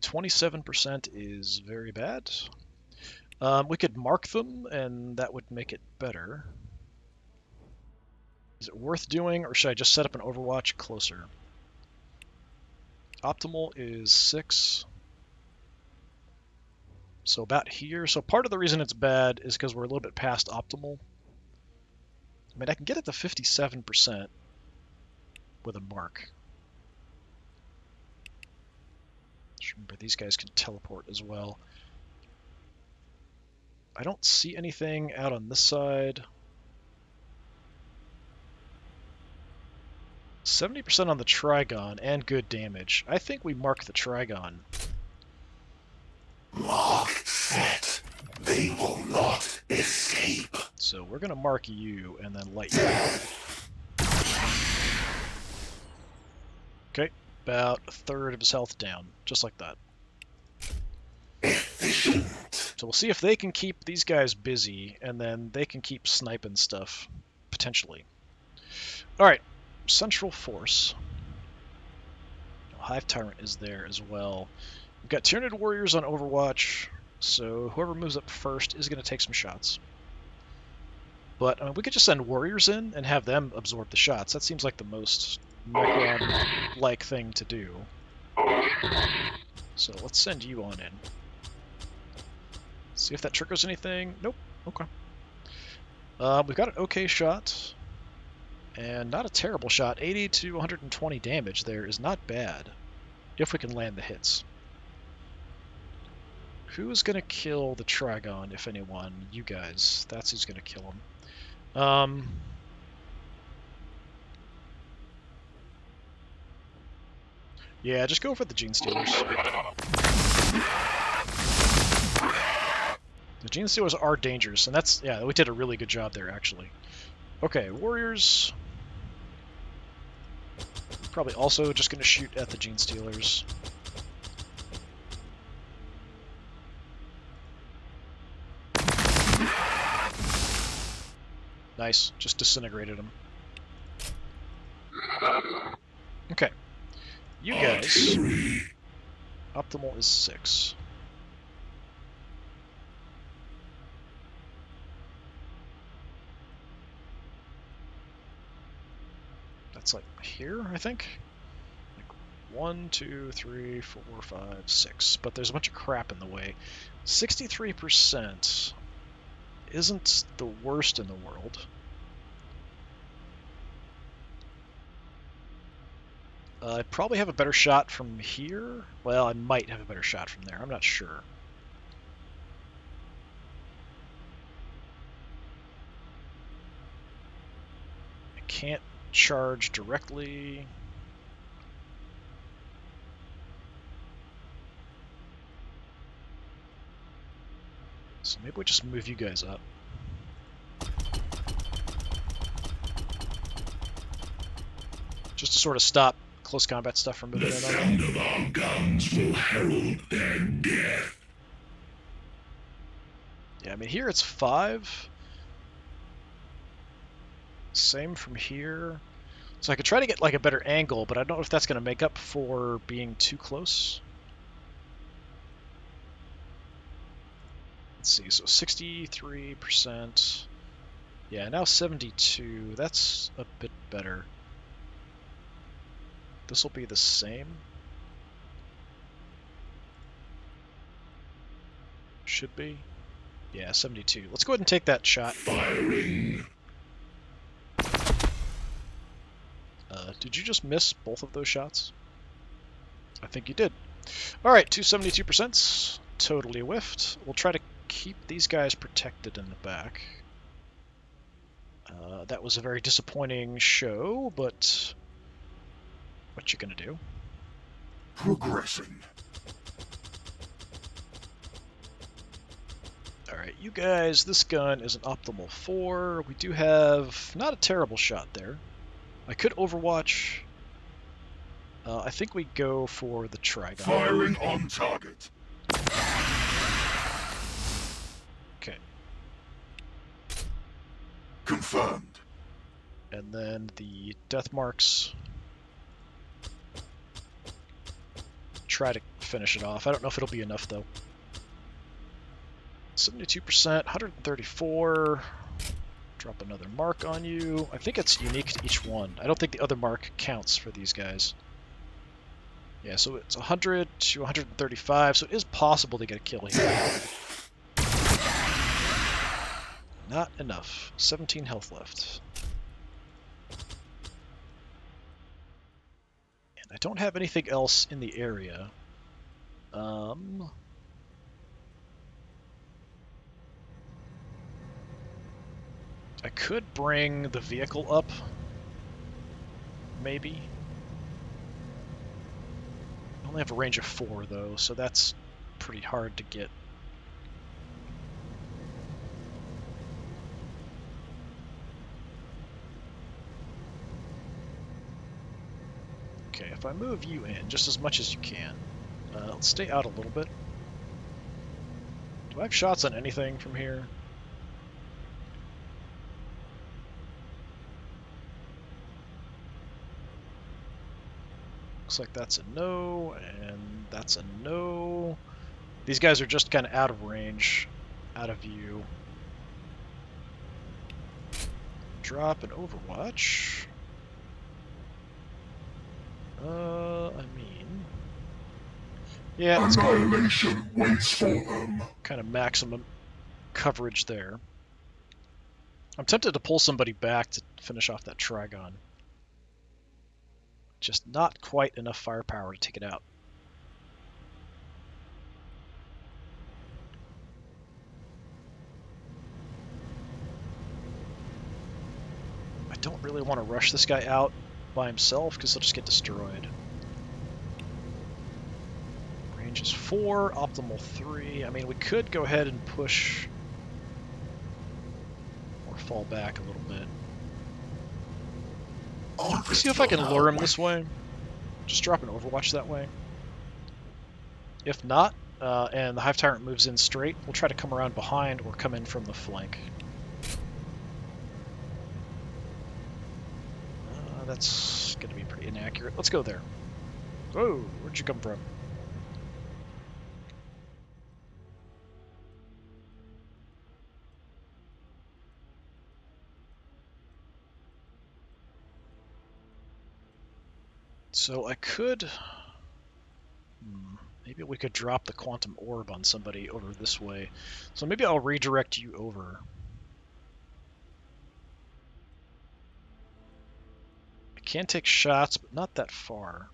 27% is very bad. We could mark them, and that would make it better. Is it worth doing, or should I just set up an Overwatch closer? Optimal is 6. So about here. So part of the reason it's bad is because we're a little bit past optimal. I mean, I can get it to 57% with a mark. Just remember, these guys can teleport as well. I don't see anything out on this side. 70% on the Trigon and good damage. I think we mark the Trigon. Mark set. They will not escape. So we're going to mark you and then light you. Okay, about a third of his health down, just like that. Efficient. So we'll see if they can keep these guys busy, and then they can keep sniping stuff, potentially. Alright, Central Force. Hive Tyrant is there as well. We've got Tyranid Warriors on Overwatch, so whoever moves up first is going to take some shots. But I mean, we could just send Warriors in and have them absorb the shots. That seems like the most Necron-like thing to do. So let's send you on in. See if that triggers anything. Nope. Okay. We've got an okay shot. And not a terrible shot. 80 to 120 damage there is not bad. If we can land the hits. Who's going to kill the Trigon, if anyone? You guys. That's who's going to kill him. Yeah, just go for the Gene Stealers. The Gene Stealers are dangerous, and that's, yeah, we did a really good job there, actually. Okay, Warriors. Probably also just going to shoot at the Gene Stealers. Nice, just disintegrated him. Okay. You guys. Optimal is 6. That's like here, I think? Like 1, 2, 3, 4, 5, 6. But there's a bunch of crap in the way. 63% isn't the worst in the world. I'd probably have a better shot from here. Well, I might have a better shot from there. I'm not sure. I can't charge directly. So maybe we just move you guys up. Just to sort of stop close combat stuff from moving in on them. The sound of our guns will herald their death. Yeah, I mean, here it's 5. Same from here. So I could try to get like a better angle, but I don't know if that's going to make up for being too close. Let's see, so 63%. Yeah, now 72. That's a bit better. This will be the same. Should be. Yeah, 72. Let's go ahead and take that shot. Firing. Did you just miss both of those shots? I think you did. Alright, 272%. Totally whiffed. We'll try to keep these guys protected in the back. That was a very disappointing show, but what you gonna do? Progressing. Alright, you guys, this gun is an optimal 4. We do have not a terrible shot there. I could overwatch. I think we go for the Trigon. Firing on target. Okay. Confirmed. And then the death marks. Try to finish it off. I don't know if it'll be enough though. 72%, 134. Drop another mark on you. I think it's unique to each one. I don't think the other mark counts for these guys. Yeah, so it's 100 to 135, so it is possible to get a kill here. Not enough. 17 health left. And I don't have anything else in the area. I could bring the vehicle up, maybe. I only have a range of 4 though, so that's pretty hard to get. Okay, if I move you in just as much as you can, let's stay out a little bit. Do I have shots on anything from here? Looks like that's a no, and that's a no. These guys are just kind of out of range, out of view. Drop an Overwatch. I mean... Yeah, let's go. Annihilation waits for them. Kind of maximum coverage there. I'm tempted to pull somebody back to finish off that Trigon. Just not quite enough firepower to take it out. I don't really want to rush this guy out by himself because he'll just get destroyed. Range is 4, optimal 3. I mean, we could go ahead and push or fall back a little bit. See if I can lure him this way. Just drop an Overwatch that way. If not, and the Hive Tyrant moves in straight, we'll try to come around behind or come in from the flank. That's going to be pretty inaccurate. Let's go there. Whoa, where'd you come from? So I could... maybe we could drop the Quantum Orb on somebody over this way. So maybe I'll redirect you over. I can take shots, but not that far.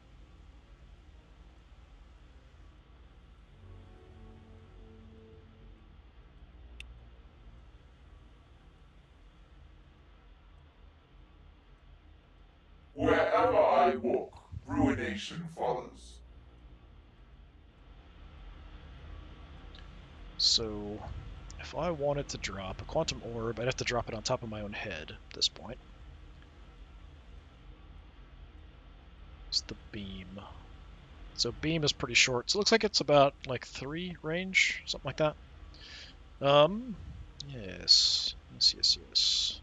information follows. So, if I wanted to drop a quantum orb, I'd have to drop it on top of my own head at this point. It's the beam. So beam is pretty short. So it looks like it's about like 3 range, something like that. Yes. Yes.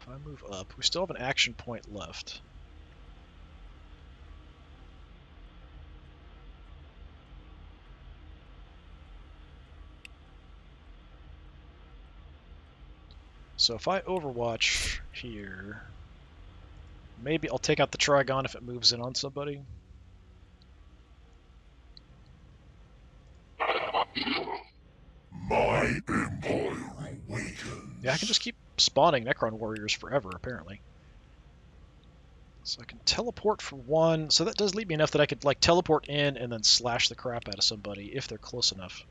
If I move up, we still have an action point left. So if I overwatch here, maybe I'll take out the Trigon if it moves in on somebody. My empire awakens. Yeah, I can just keep spawning Necron warriors forever, apparently. So I can teleport for 1. So that does leave me enough that I could like teleport in and then slash the crap out of somebody if they're close enough.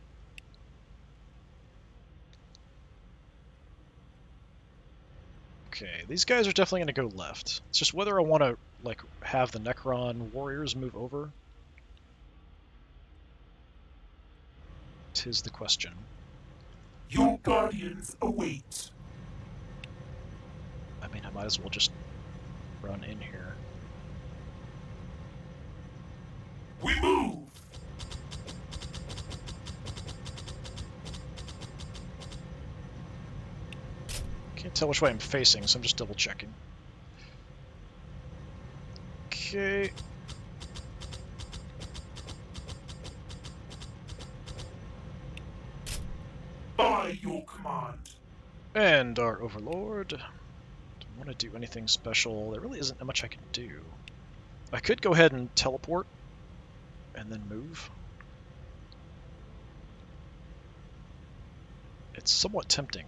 Okay, these guys are definitely going to go left. It's just whether I want to like have the Necron warriors move over. 'Tis the question. Your guardians await. I mean, I might as well just run in here. We move! Can't tell which way I'm facing, so I'm just double checking. Okay. By your command. And our Overlord. Don't want to do anything special. There really isn't much I can do. I could go ahead and teleport and then move. It's somewhat tempting.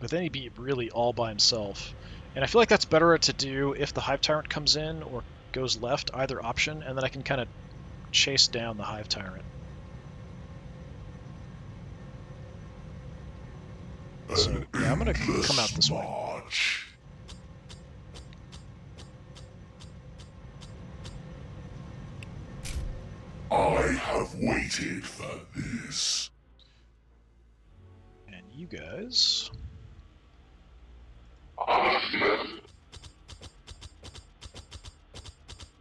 But then he'd be really all by himself. And I feel like that's better to do if the Hive Tyrant comes in or goes left, either option, and then I can kind of chase down the Hive Tyrant. So, yeah, I'm going to come out this way. March. I have waited for this. And you guys...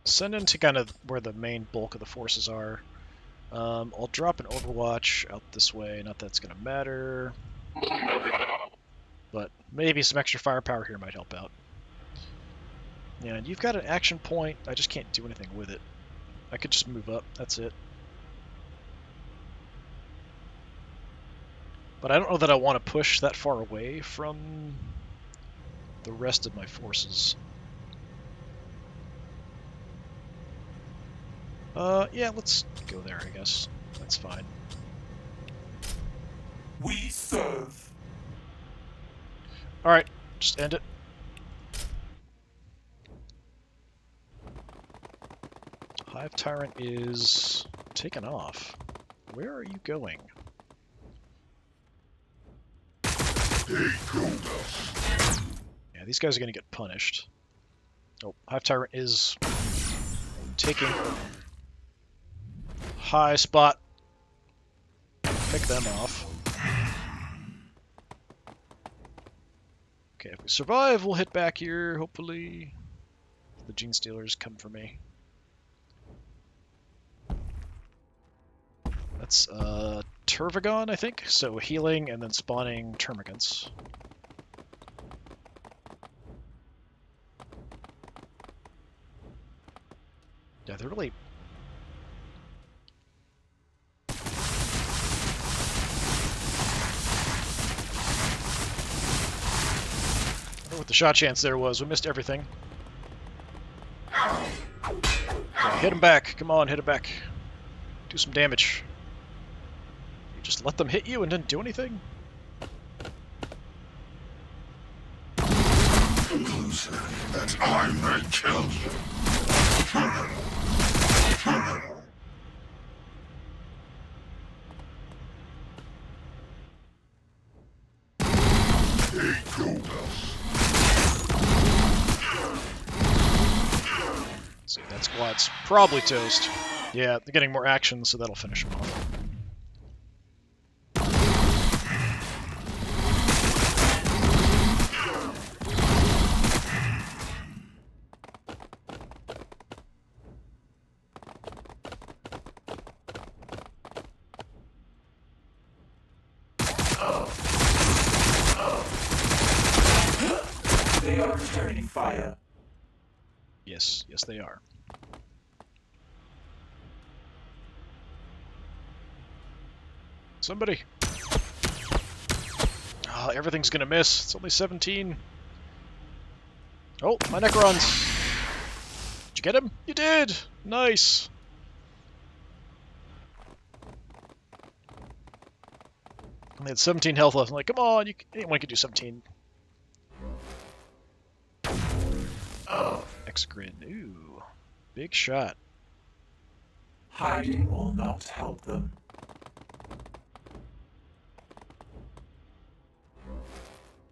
send into kind of where the main bulk of the forces are. I'll drop an Overwatch out this way. Not that it's going to matter. But maybe some extra firepower here might help out. Yeah, and you've got an action point. I just can't do anything with it. I could just move up. That's it. But I don't know that I want to push that far away from the rest of my forces. Yeah, let's go there, I guess. That's fine. We serve. Alright, just end it. Hive Tyrant is taken off. Where are you going? They killed us. Yeah, these guys are going to get punished. Oh, Hive Tyrant is taking high spot. Pick them off. Okay, if we survive, we'll hit back here, hopefully. The Gene Stealers come for me. That's Tervigon, I think. So healing and then spawning Termagants. Yeah, they're really... I don't know what the shot chance there was. We missed everything. Okay, hit him back. Come on, hit him back. Do some damage. You just let them hit you and didn't do anything? Closer, that I may kill you. They killed us. That squad's probably toast. Yeah, they're getting more action, so that'll finish them off. They are returning fire. Yes, yes they are. Somebody! Oh, everything's gonna miss. It's only 17. Oh, my Necrons! Did you get him? You did! Nice! I had 17 health left. I'm like, come on, anyone can do 17. X-Grid. Ooh. Big shot. Hiding will not help them.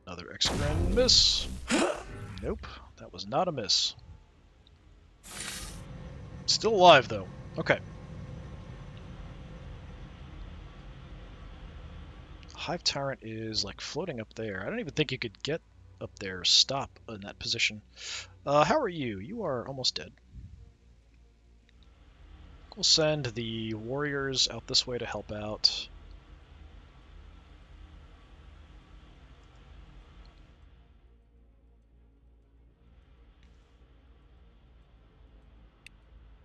Another X-Grid miss. Nope, that was not a miss. Still alive, though. Okay. Hive Tyrant is, like, floating up there. I don't even think you could get up there or stop in that position. How are you? You are almost dead. We'll send the warriors out this way to help out.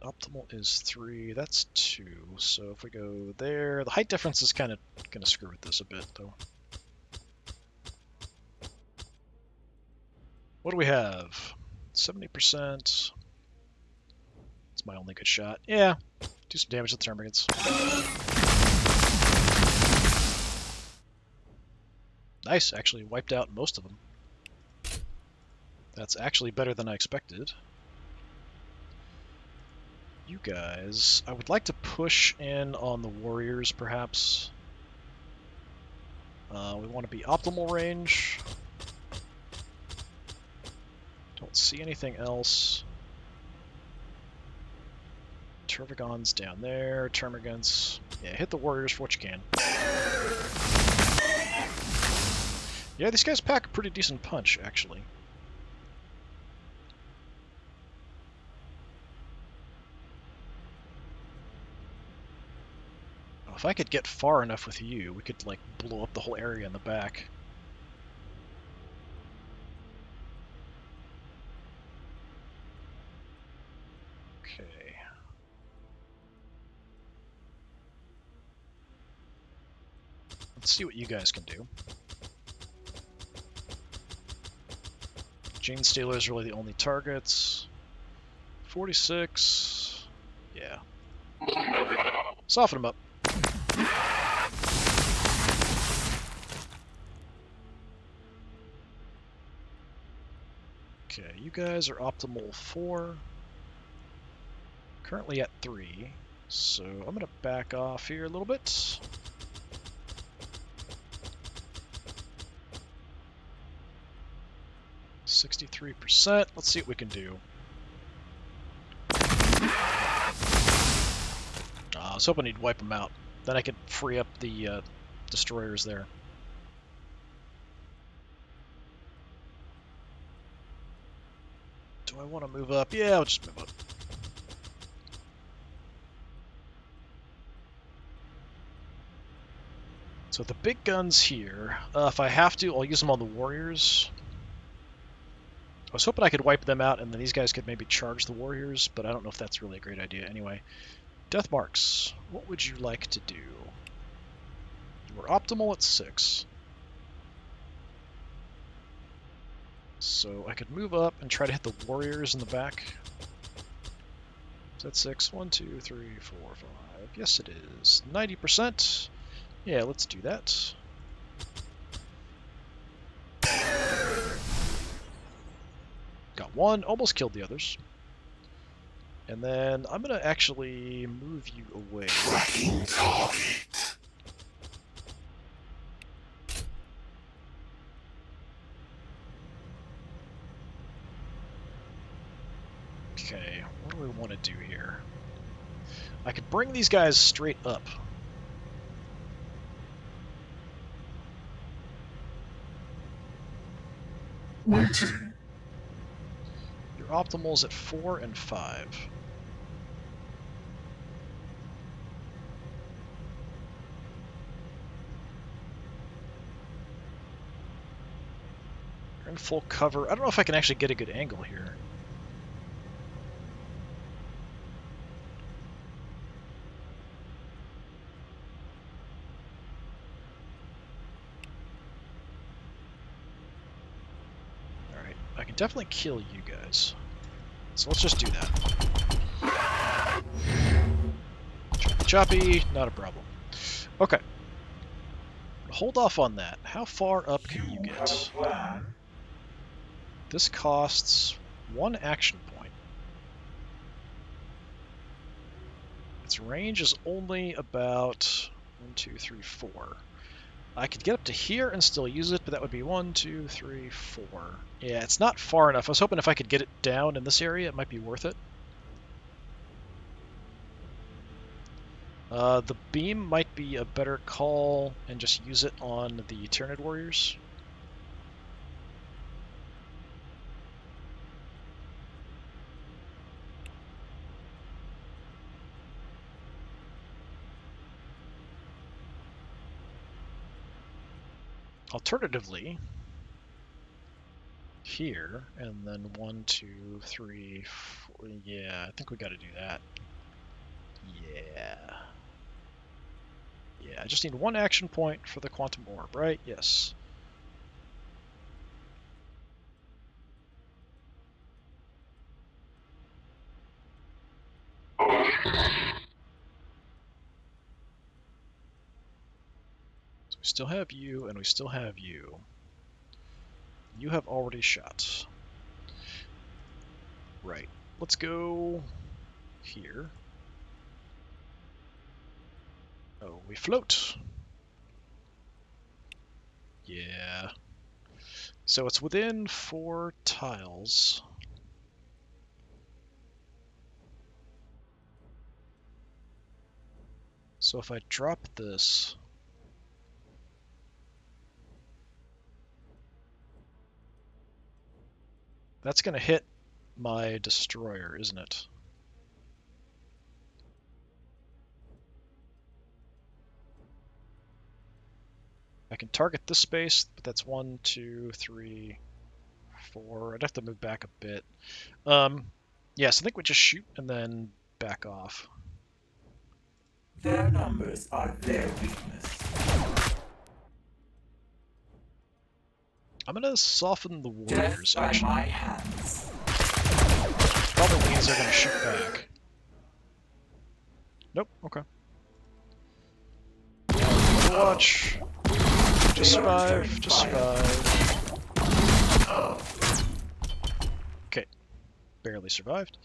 Optimal is 3, that's 2, so if we go there, the height difference is kind of going to screw with this a bit, though. What do we have? 70%. It's my only good shot. Yeah, do some damage to the Termagants. Nice, actually wiped out most of them. That's actually better than I expected. You guys, I would like to push in on the warriors, perhaps. We want to be optimal range. Don't see anything else. Tervigons down there, Termagants. Yeah, hit the warriors for what you can. Yeah, these guys pack a pretty decent punch, actually. If I could get far enough with you, we could, like, blow up the whole area in the back. Okay. Let's see what you guys can do. Gene Stealers are really the only targets. 46. Yeah. Soften them up. Okay, you guys are optimal 4. Currently at 3. So I'm going to back off here a little bit. %. Let's see what we can do. I was hoping he'd wipe them out. Then I could free up the destroyers there. Do I want to move up? Yeah, I'll just move up. So the big guns here, if I have to, I'll use them on the warriors. I was hoping I could wipe them out and then these guys could maybe charge the warriors, but I don't know if that's really a great idea. Anyway, death marks. What would you like to do? We're optimal at 6. So I could move up and try to hit the warriors in the back. Is that 6? 1, 2, 3, 4, 5. Yes, it is. 90%. Yeah, let's do that. Got one, almost killed the others. And then I'm going to actually move you away. Tracking target. Okay, what do we want to could do here. I could bring these guys straight up. Waiting. Your optimal's at 4 and 5. You're in full cover. I don't know if I can actually get a good angle here. Alright, I can definitely kill you guys. So let's just do that. Choppy, not a problem. Okay. Hold off on that. How far up can you get? This costs 1 action point. Its range is only about 1, 2, 3, 4. I could get up to here and still use it, but that would be 1, 2, 3, 4. Yeah, it's not far enough. I was hoping if I could get it down in this area, it might be worth it. The beam might be a better call and just use it on the Tyranid warriors. Alternatively, here, and then 1, 2, 3, 4. Yeah, I think we got to do that. Yeah. Yeah, I just need 1 action point for the quantum orb, right? Yes. So we still have you, and we still have you. You have already shot. Right. Let's go here. Oh, we float. Yeah. So it's within 4 tiles. So if I drop this... That's going to hit my destroyer, isn't it? I can target this space, but that's 1, 2, 3, 4. I'd have to move back a bit. Yes, I think we just shoot and then back off. Their numbers are their weakness. I'm gonna soften the Death warriors, by actually. my hands. Probably means they're gonna shoot back. Nope, okay. Watch. Just survive, just survive. Okay, barely survived.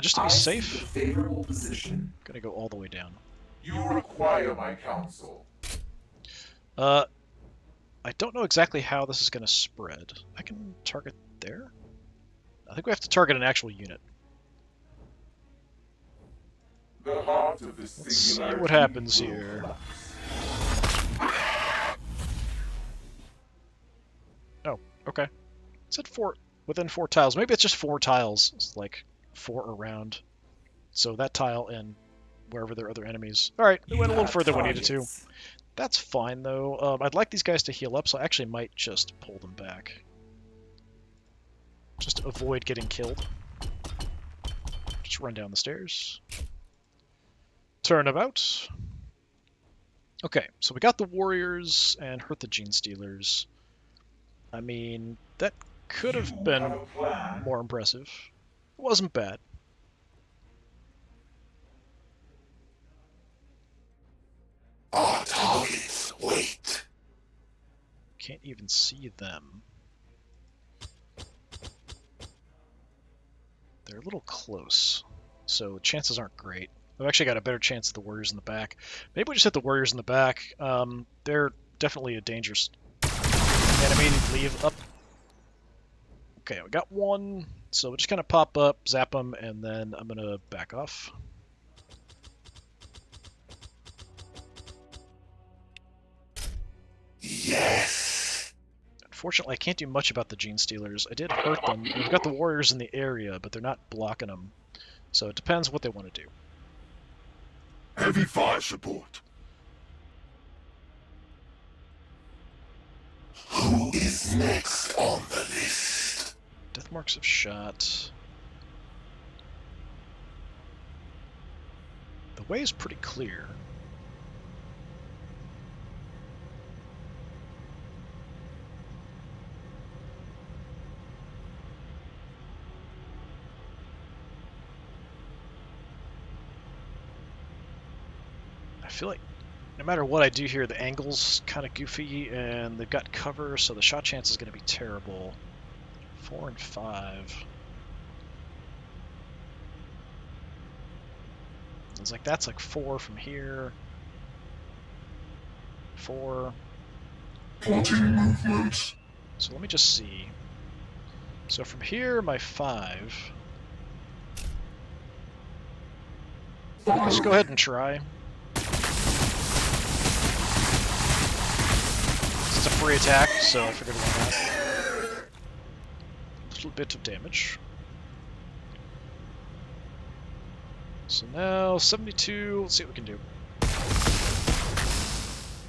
Just to be safe, Favorable position. gonna go all the way down. You require my counsel. I don't know exactly how this is gonna spread. I can target there? I think we have to target an actual unit. The heart of this Let's see what happens here. Oh, okay. It said 4 within 4 tiles. Maybe it's just 4 tiles. It's like 4 around. So that tile and wherever there are other enemies. Alright, we went a little further than we needed to. That's fine, though. I'd like these guys to heal up, so I actually might just pull them back. Just to avoid getting killed. Just run down the stairs. Turn about. Okay, so we got the warriors and hurt the gene stealers. I mean, that could have been more impressive. It wasn't bad. Our targets wait. Can't even see them. They're a little close, so chances aren't great. I've actually got a better chance of the warriors in the back. Maybe we just hit the warriors in the back. They're definitely a dangerous enemy to leave up Okay, we got one, so we'll just kind of pop up, zap them, and then I'm gonna back off. Yes. Unfortunately, I can't do much about the Gene Stealers. I did hurt them, and we've got the warriors in the area, but they're not blocking them. So it depends what they want to do. Heavy fire support. Who is next on the list? Death marks have shot. The way is pretty clear. I feel like no matter what I do here, the angle's kind of goofy, and they've got cover, so the shot chance is going to be terrible. 4 and 5. It's like that's like 4 from here. 4. Plotting movement. So let me just see. So from here, my 5. Let's go ahead and try. It's a free attack, so I figured why not. A little bit of damage. So now 72. Let's see what we can do.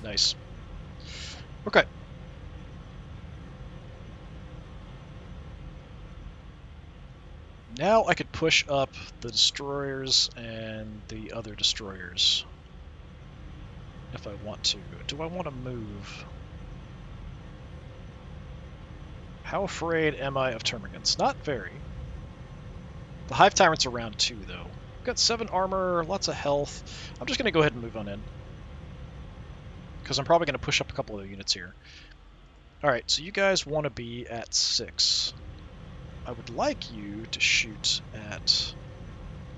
Nice. Okay. Now I could push up the destroyers and the other destroyers if I want to. Do I want to move? How afraid am I of termagants? Not very. The Hive Tyrant's around 2, though. Got 7 armor, lots of health. I'm just going to go ahead and move on in, because I'm probably going to push up a couple of units here. Alright, so you guys want to be at 6. I would like you to shoot at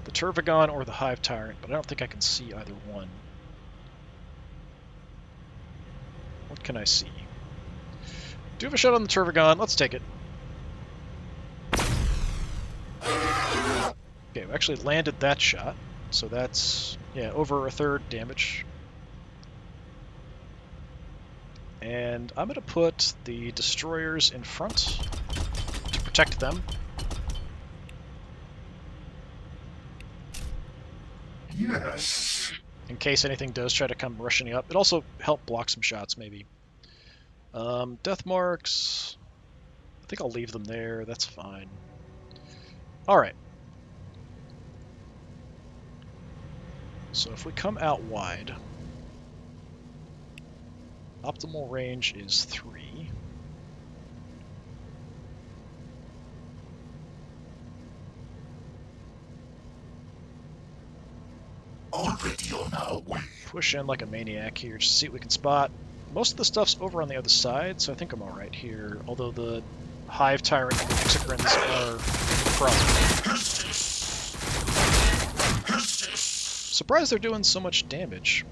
the Turvagon or the Hive Tyrant, but I don't think I can see either one. What can I see? Do have a shot on the Turvagon. Let's take it. Okay, we actually landed that shot, so that's, yeah, over a third damage. And I'm going to put the destroyers in front to protect them. Yes. In case anything does try to come rushing up. It also helped block some shots, maybe. Death marks. I think I'll leave them there. That's fine. Alright. So if we come out wide, optimal range is 3. Already on our way. Push in like a maniac here, just see what we can spot. Most of the stuff's over on the other side, so I think I'm alright here, although the Hive Tyrant and the Necrons are front. Surprised they're doing so much damage.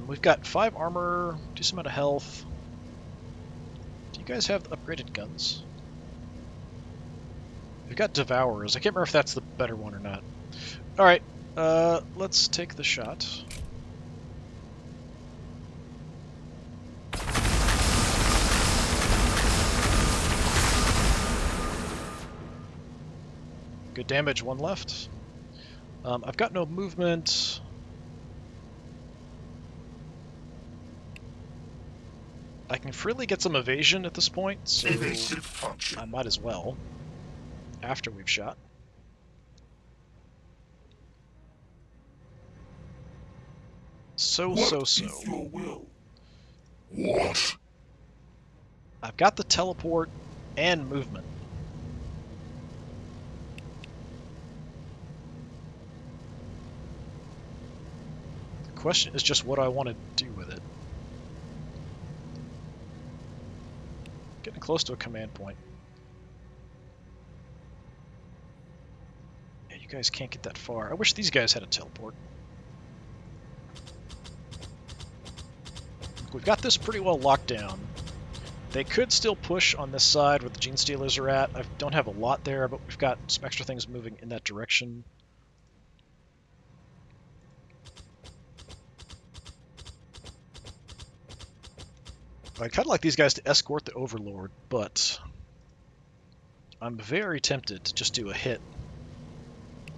We've got 5 armor, decent amount of health. Do you guys have upgraded guns? We've got Devourers. I can't remember if that's the better one or not. Alright, let's take the shot. Good damage, 1 left. I've got no movement. I can freely get some evasion at this point, so Evasive function. I might as well, after we've shot. So. Is your will? What? I've got the teleport and movement. The question is just what I want to do with it. Getting close to a command point. Yeah, you guys can't get that far. I wish these guys had a teleport. We've got this pretty well locked down. They could still push on this side where the Gene Stealers are at. I don't have a lot there, but we've got some extra things moving in that direction. I'd kind of like these guys to escort the Overlord, but I'm very tempted to just do a hit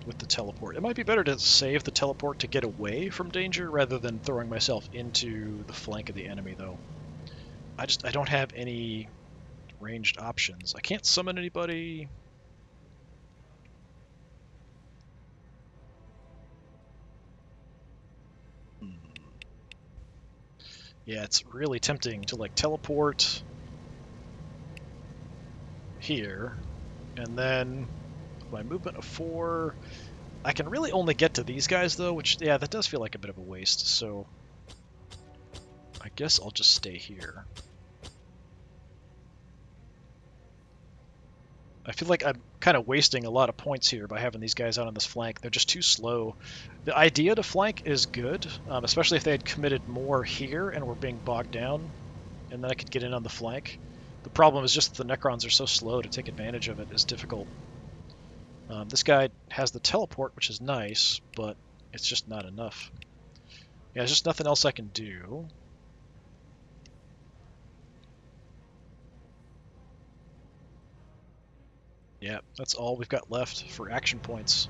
with the teleport. It might be better to save the teleport to get away from danger rather than throwing myself into the flank of the enemy, though. I don't have any ranged options. I can't summon anybody. Yeah, it's really tempting to like teleport here, and then my movement of 4. I can really only get to these guys though, which, yeah, that does feel like a bit of a waste, so I guess I'll just stay here. I feel like I'm kind of wasting a lot of points here by having these guys out on this flank. They're just too slow. The idea to flank is good, especially if they had committed more here and were being bogged down, and then I could get in on the flank. The problem is just the Necrons are so slow to take advantage of it is difficult. This guy has the teleport, which is nice, but it's just not enough. Yeah, there's just nothing else I can do. Yeah, that's all we've got left for action points.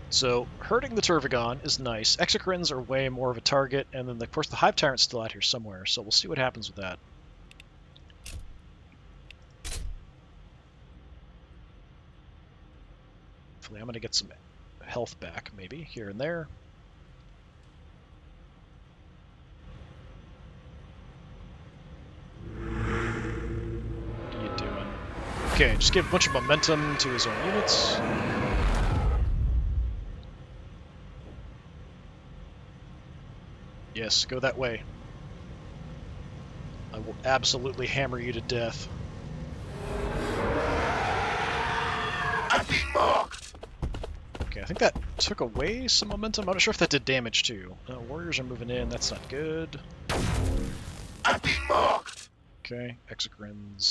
So, hurting the Turvigon is nice. Exocrines are way more of a target, and then, of course, the Hive Tyrant's still out here somewhere, so we'll see what happens with that. Hopefully I'm going to get some health back, maybe, here and there. What are you doing? Okay, just give a bunch of momentum to his own units. Yes, go that way. I will absolutely hammer you to death. Okay, I think that took away some momentum. I'm not sure if that did damage too. Warriors are moving in, that's not good. Okay, Exocrines.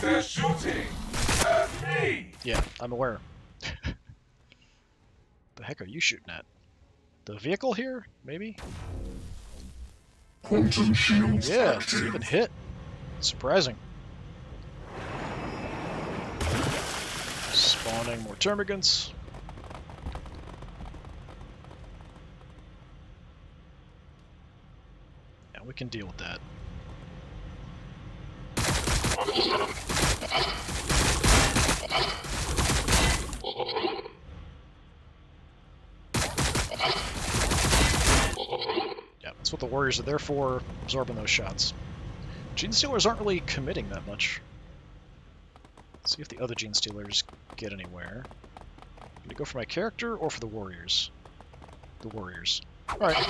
They're shooting at me! Yeah, I'm aware. The heck are you shooting at? The vehicle here, maybe? Quantum shields Yeah, active. it's even hit. Surprising. Spawning more termagants. Yeah, we can deal with that. Yeah, that's what the warriors are there for, absorbing those shots. Gene Stealers aren't really committing that much. Let's see if the other Gene Stealers get anywhere. I'm gonna go for my character or for the warriors? The warriors. Alright.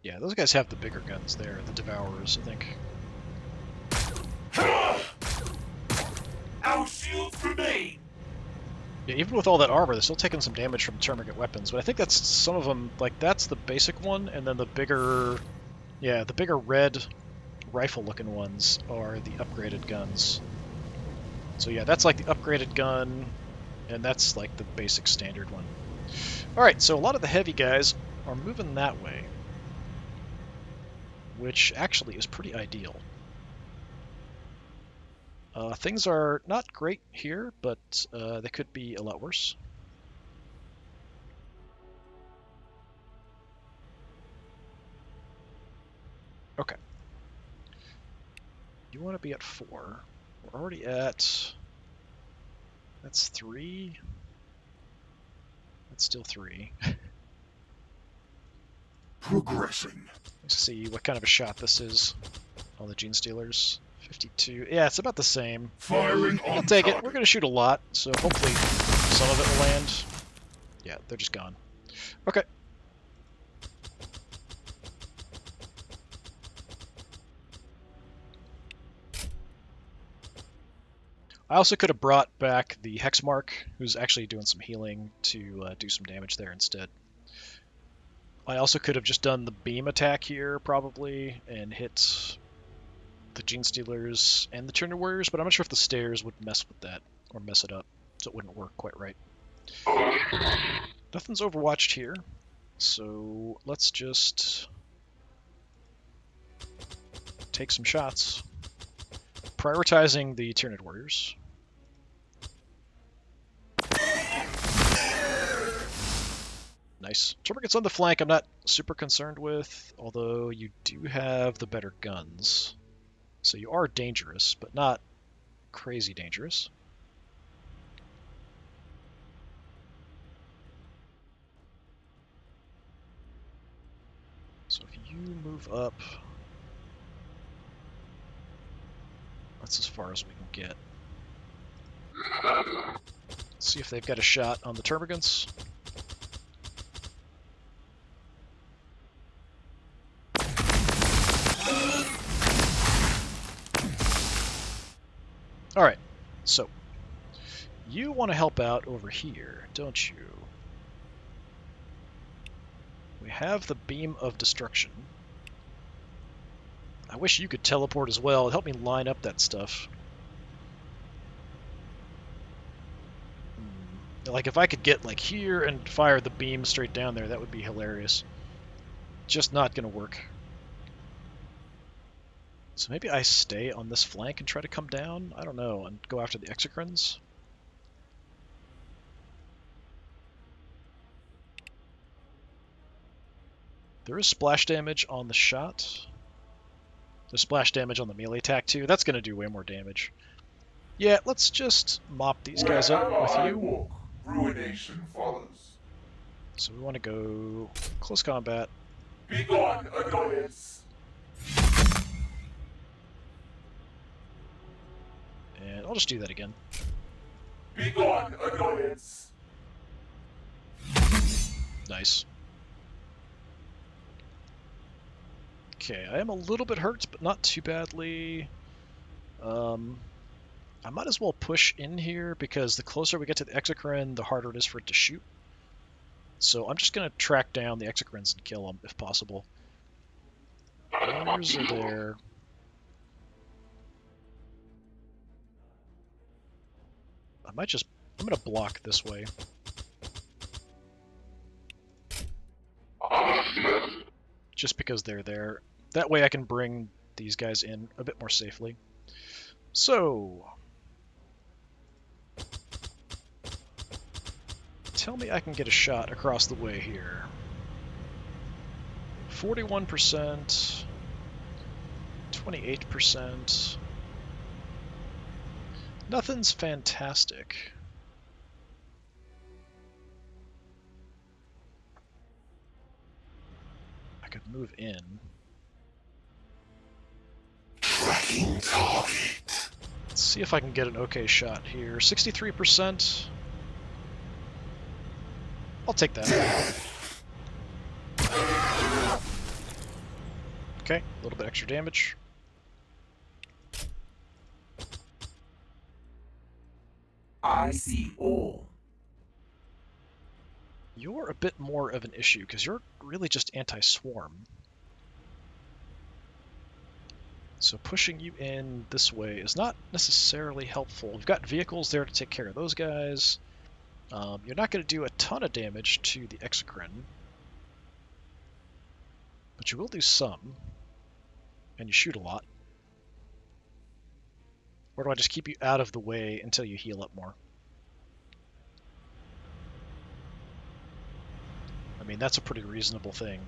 Yeah, those guys have the bigger guns there, the Devourers, I think. Our shields remain! Yeah, even with all that armor, they're still taking some damage from termagant weapons, but I think that's some of them, like, that's the basic one, and then the bigger, yeah, the bigger red rifle-looking ones are the upgraded guns. So yeah, that's like the upgraded gun, and that's like the basic standard one. Alright, so a lot of the heavy guys are moving that way, which actually is pretty ideal. Things are not great here, but they could be a lot worse. Okay. You want to be at 4. We're already at... That's 3. That's still 3. Progressing. Let's see what kind of a shot this is on the Gene Stealers. 52. Yeah, it's about the same. Firing on I'll take it. target. We're going to shoot a lot, so hopefully some of it will land. Yeah, they're just gone. Okay. I also could have brought back the Hexmark, who's actually doing some healing, to do some damage there instead. I also could have just done the beam attack here, probably, and hit the Gene Stealers and the Tyranid Warriors, but I'm not sure if the stairs would mess with that, or mess it up, so it wouldn't work quite right. Nothing's overwatched here, so let's just take some shots. Prioritizing the Tyranid Warriors. Nice. Termagants on the flank I'm not super concerned with, although you do have the better guns. So you are dangerous, but not crazy dangerous. So if you move up, that's as far as we can get. Let's see if they've got a shot on the Termagants. Alright, so you want to help out over here, don't you? We have the Beam of Destruction. I wish you could teleport as well. It'd help me line up that stuff. Like, if I could get, like, here and fire the beam straight down there, that would be hilarious. Just not gonna work. So maybe I stay on this flank and try to come down? I don't know, and go after the Exocrines? There is splash damage on the shot. There's splash damage on the melee attack too. That's going to do way more damage. Yeah, let's just mop these guys up with you. Walk, ruination follows. So we want to go close combat. Begone, annoyance. And I'll just do that again. Begone, annoyance. Nice. Okay, I am a little bit hurt, but not too badly. I might as well push in here, because the closer we get to the Exocrine, the harder it is for it to shoot. So I'm just going to track down the Exocrines and kill them, if possible. Warriors are there. I'm going to block this way. Just because they're there. That way I can bring these guys in a bit more safely. So, tell me I can get a shot across the way here. 41%, 28%. Nothing's fantastic. I could move in. Tracking target. Let's see if I can get an okay shot here. 63%. I'll take that. Okay, a little bit extra damage. I see all. You're a bit more of an issue, because you're really just anti-swarm. So pushing you in this way is not necessarily helpful. We've got vehicles there to take care of those guys. You're not going to do a ton of damage to the Exocrine, but you will do some, and you shoot a lot. Or do I just keep you out of the way until you heal up more? I mean, that's a pretty reasonable thing.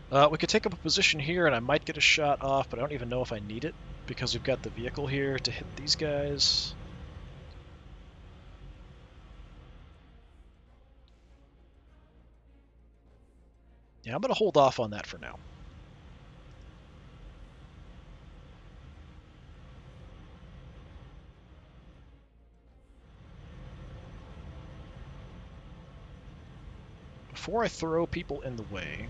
We could take up a position here, and I might get a shot off, but I don't even know if I need it, because we've got the vehicle here to hit these guys. Yeah, I'm going to hold off on that for now. Before I throw people in the way,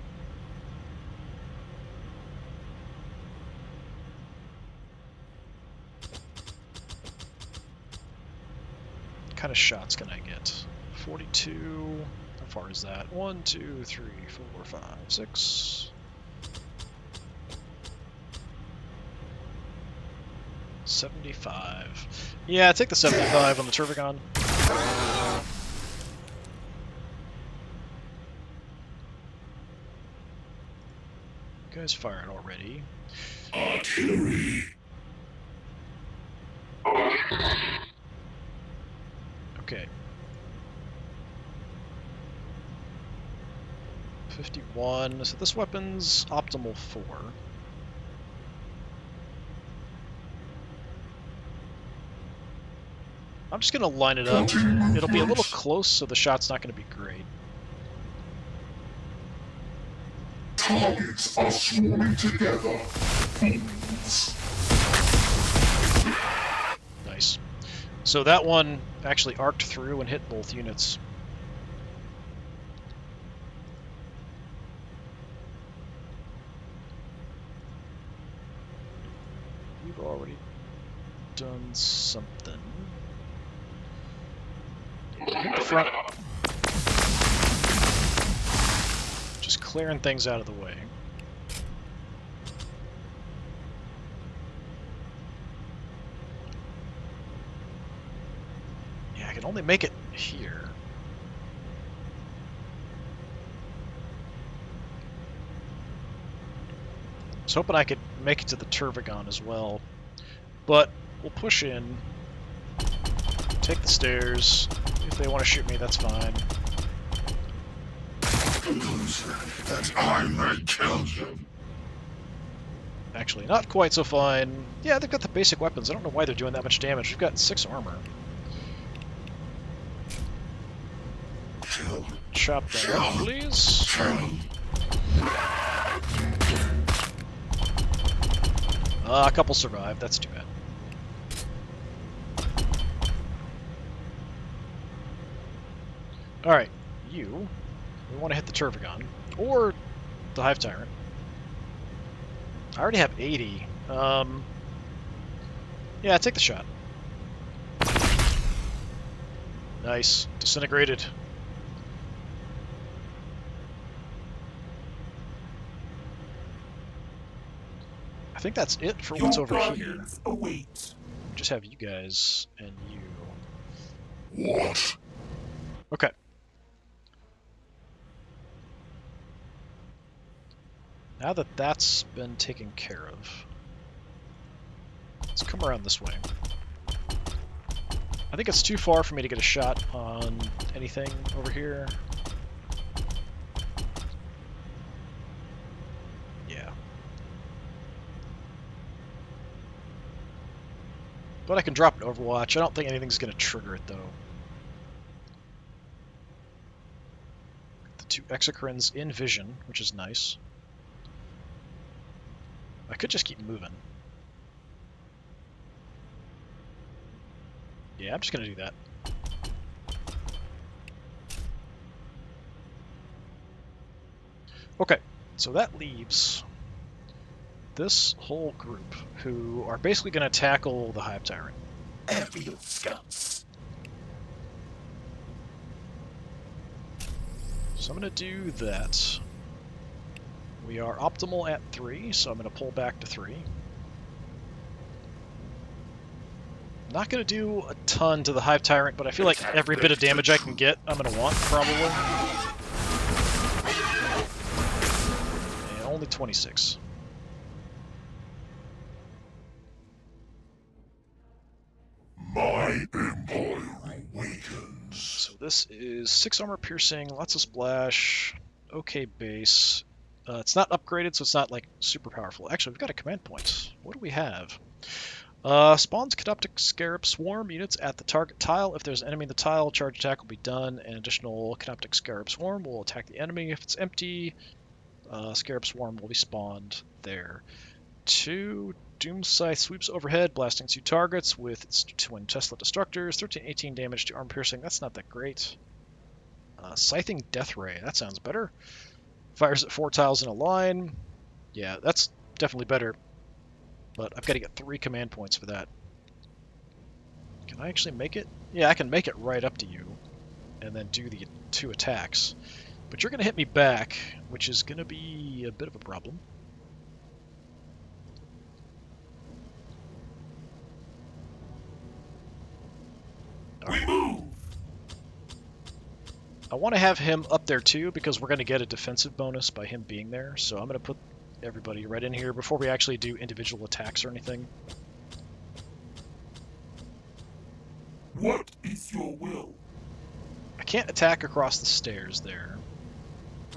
kind of shots can I get? 42. How far is that? 1, 2, 3, 4, 5, 6. 75. Yeah, take the 75 on the Turbigon. You guys fired already. Artillery. Okay. 51. So this weapon's optimal 4. I'm just going to line it up. It'll be a little close, so the shot's not going to be great. Targets are swarming together. Fools. Nice. So that one actually arced through and hit both units. You've already done something. Hit the front. Just clearing things out of the way. Yeah, I can only make it here. I was hoping I could make it to the Turbigon as well, but we'll push in, take the stairs. If they want to shoot me, that's fine. That I may kill you. Actually, not quite so fine. Yeah, they've got the basic weapons. I don't know why they're doing that much damage. We've got 6 armor. Kill. Chop that up, please. Kill. A couple survived. That's too bad. Alright, you. We want to hit the Turbigon. Or the Hive Tyrant. I already have 80. Yeah, take the shot. Nice. Disintegrated. I think that's it for what's over here. Await. Just have you guys and you. What? Okay. Now that that's been taken care of, let's come around this way. I think it's too far for me to get a shot on anything over here. Yeah. But I can drop an Overwatch. I don't think anything's going to trigger it, though. The 2 Exocrines in vision, which is nice. I could just keep moving. Yeah, I'm just going to do that. Okay, so that leaves this whole group who are basically going to tackle the Hive Tyrant. Airfield scouts. So I'm going to do that. We are optimal at 3, so I'm going to pull back to 3. Not going to do a ton to the Hive Tyrant, but I feel like every bit of damage I can get, I'm going to want, probably. And only 26. My empire awakens. So this is 6 armor piercing, lots of splash, okay base. It's not upgraded, so it's not like super powerful. Actually, we've got a command point. What do we have? Spawns Canoptic Scarab Swarm units at the target tile. If there's an enemy in the tile, charge attack will be done, and additional Canoptic Scarab Swarm will attack the enemy. If it's empty, Scarab Swarm will be spawned there. 2 Doom Scythe sweeps overhead, blasting 2 targets with its twin Tesla Destructors. 13-18 damage to armor piercing. That's not that great. Scything Death Ray. That sounds better. Fires at 4 tiles in a line. Yeah, that's definitely better. But I've got to get 3 command points for that. Can I actually make it? Yeah, I can make it right up to you, and then do the 2 attacks. But you're going to hit me back, which is going to be a bit of a problem. We move! I want to have him up there too, because we're going to get a defensive bonus by him being there, so I'm going to put everybody right in here before we actually do individual attacks or anything. What is your will? I can't attack across the stairs there.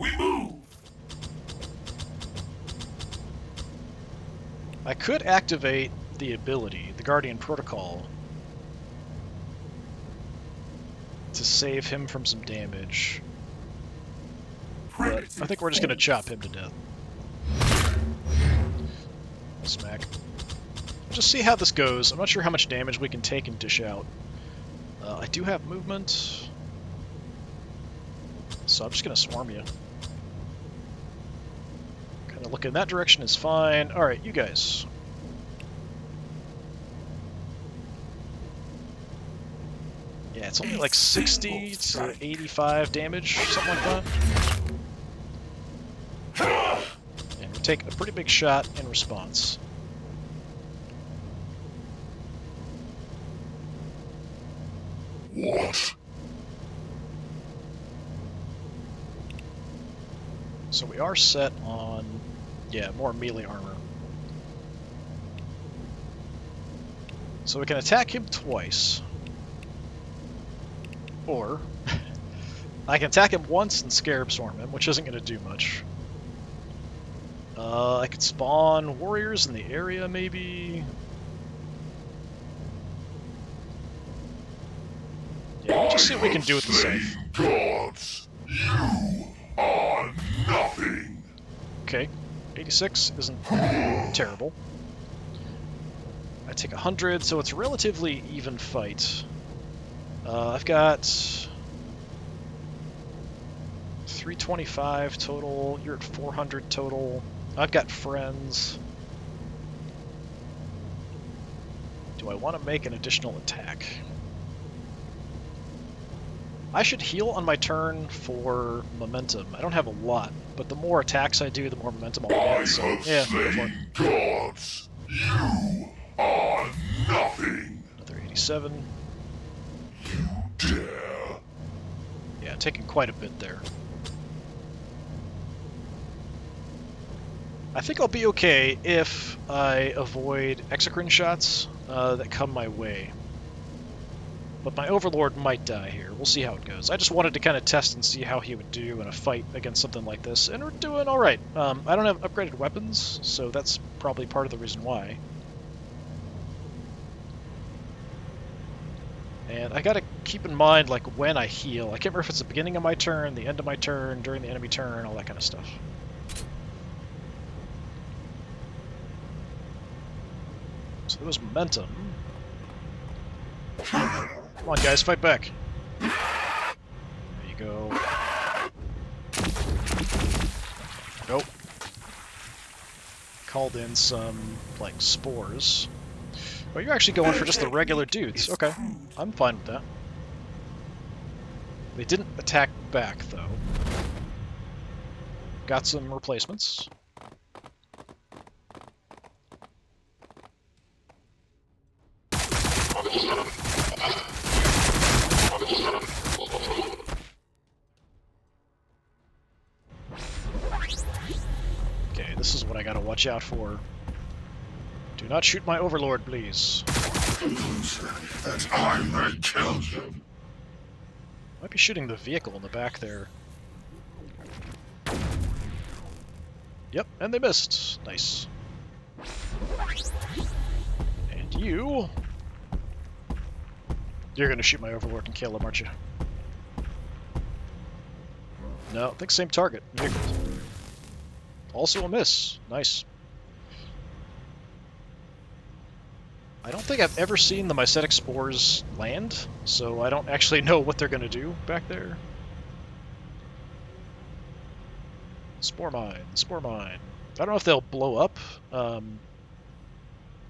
We move! I could activate the ability, the Guardian Protocol, to save him from some damage. But I think we're just going to chop him to death. Smack. Just see how this goes. I'm not sure how much damage we can take and dish out. I do have movement, so I'm just going to swarm you. Kind of look in that direction is fine. Alright, you guys. Yeah, it's only like 60 to 85 damage, something like that. And we take a pretty big shot in response. What? So we are set on, yeah, more melee armor. So we can attack him twice. Or, I can attack him once and Scarab Swarm him, which isn't going to do much. I could spawn warriors in the area, maybe. Yeah, we'll just see what we can do with the scythe. Gods, you are nothing. Okay, 86 isn't terrible. I take 100, so it's a relatively even fight. I've got 325 total, you're at 400 total. I've got friends. Do I want to make an additional attack? I should heal on my turn for momentum. I don't have a lot, but the more attacks I do, the more momentum I'll I get, so have yeah, go for slain it. gods. You are nothing. Another 87. You dare. Yeah, taking quite a bit there. I think I'll be okay if I avoid exocrine shots that come my way. But my Overlord might die here. We'll see how it goes. I just wanted to kind of test and see how he would do in a fight against something like this, and we're doing alright. I don't have upgraded weapons, so that's probably part of the reason why. And I gotta keep in mind, like, when I heal. I can't remember if it's the beginning of my turn, the end of my turn, during the enemy turn, all that kind of stuff. So there was momentum. Come on, guys, fight back. There you go. Nope. Called in some, like, spores. Oh, you're actually going for just the regular dudes. Okay, I'm fine with that. They didn't attack back, though. Got some replacements. Okay, this is what I gotta watch out for. Do not shoot my Overlord, please. That I may kill you. Might be shooting the vehicle in the back there. Yep, and they missed. Nice. And you... You're gonna shoot my Overlord and kill him, aren't you? No, I think same target. Vehicle. Also a miss. Nice. I don't think I've ever seen the mycetic spores land, so I don't actually know what they're going to do back there. Spore mine, spore mine. I don't know if they'll blow up,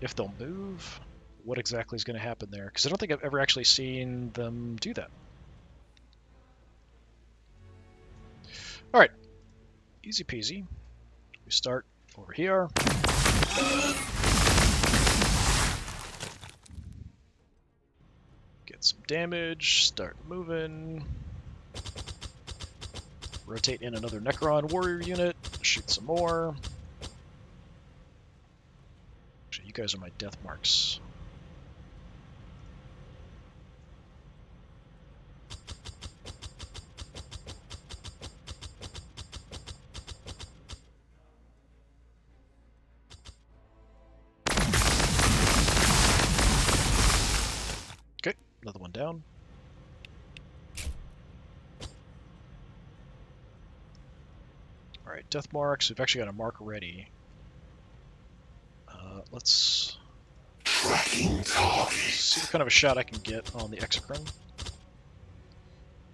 if they'll move. what exactly is going to happen there, because I don't think I've ever actually seen them do that. All right, easy peasy. We start over here. Get some damage, start moving. Rotate in another Necron warrior unit, shoot some more. Actually, you guys are my death marks. Okay, another one down. Alright, death marks. We've actually got a mark ready. Let's Tracking target. see what kind of a shot I can get on the Exocrine.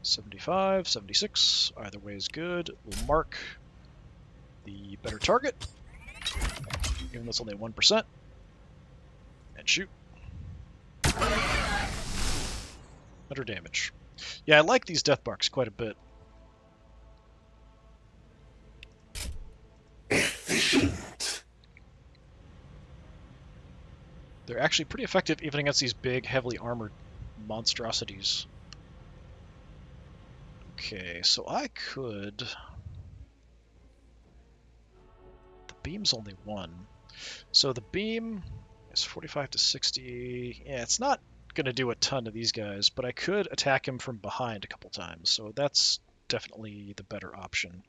75, 76. Either way is good. We'll mark the better target, even though it's only 1%. And shoot. 100 damage. Yeah, I like these death marks quite a bit. Efficient. They're actually pretty effective even against these big, heavily armored monstrosities. Okay, so I could... The beam's only 1. So the beam is 45 to 60. Yeah, it's not going to do a ton to these guys, but I could attack him from behind a couple times, so that's definitely the better option.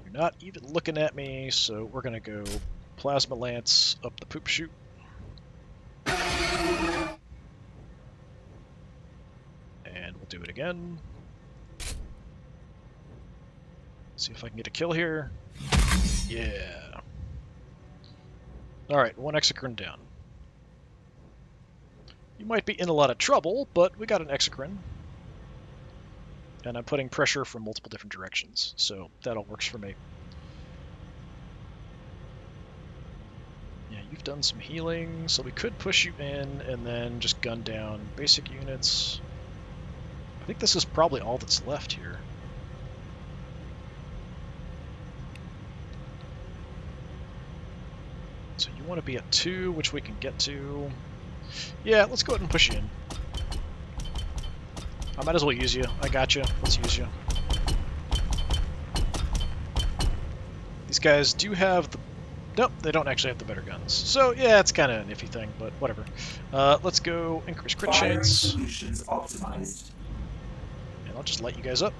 You're not even looking at me, so we're going to go Plasma Lance up the poop chute. And we'll do it again. See if I can get a kill here. Yeah. Alright, one Exocrine down. You might be in a lot of trouble, but we got an Exocrine. And I'm putting pressure from multiple different directions, so that all works for me. Yeah, you've done some healing, so we could push you in and then just gun down basic units. I think this is probably all that's left here. So you want to be at 2, which we can get to. Yeah, let's go ahead and push you in. I might as well use you. I got you. Let's use you. These guys do have the... Nope, they don't actually have the better guns. So, yeah, it's kind of an iffy thing, but whatever. Let's go increase crit Firing chance. solutions optimized. And I'll just light you guys up.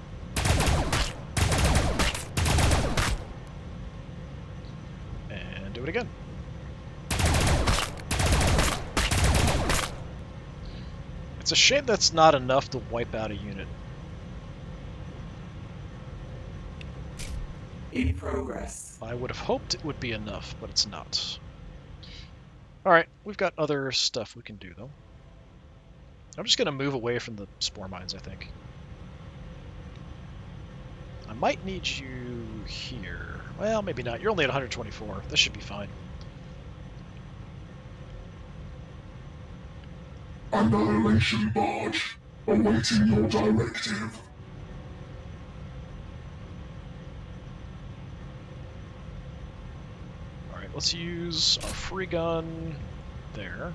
And do it again. It's a shame that's not enough to wipe out a unit. In progress. I would have hoped it would be enough, but it's not. Alright, we've got other stuff we can do, though. I'm just going to move away from the spore mines, I think. I might need you here. Well, maybe not. You're only at 124. This should be fine. Annihilation barge. Awaiting your directive. Alright, let's use our free gun there.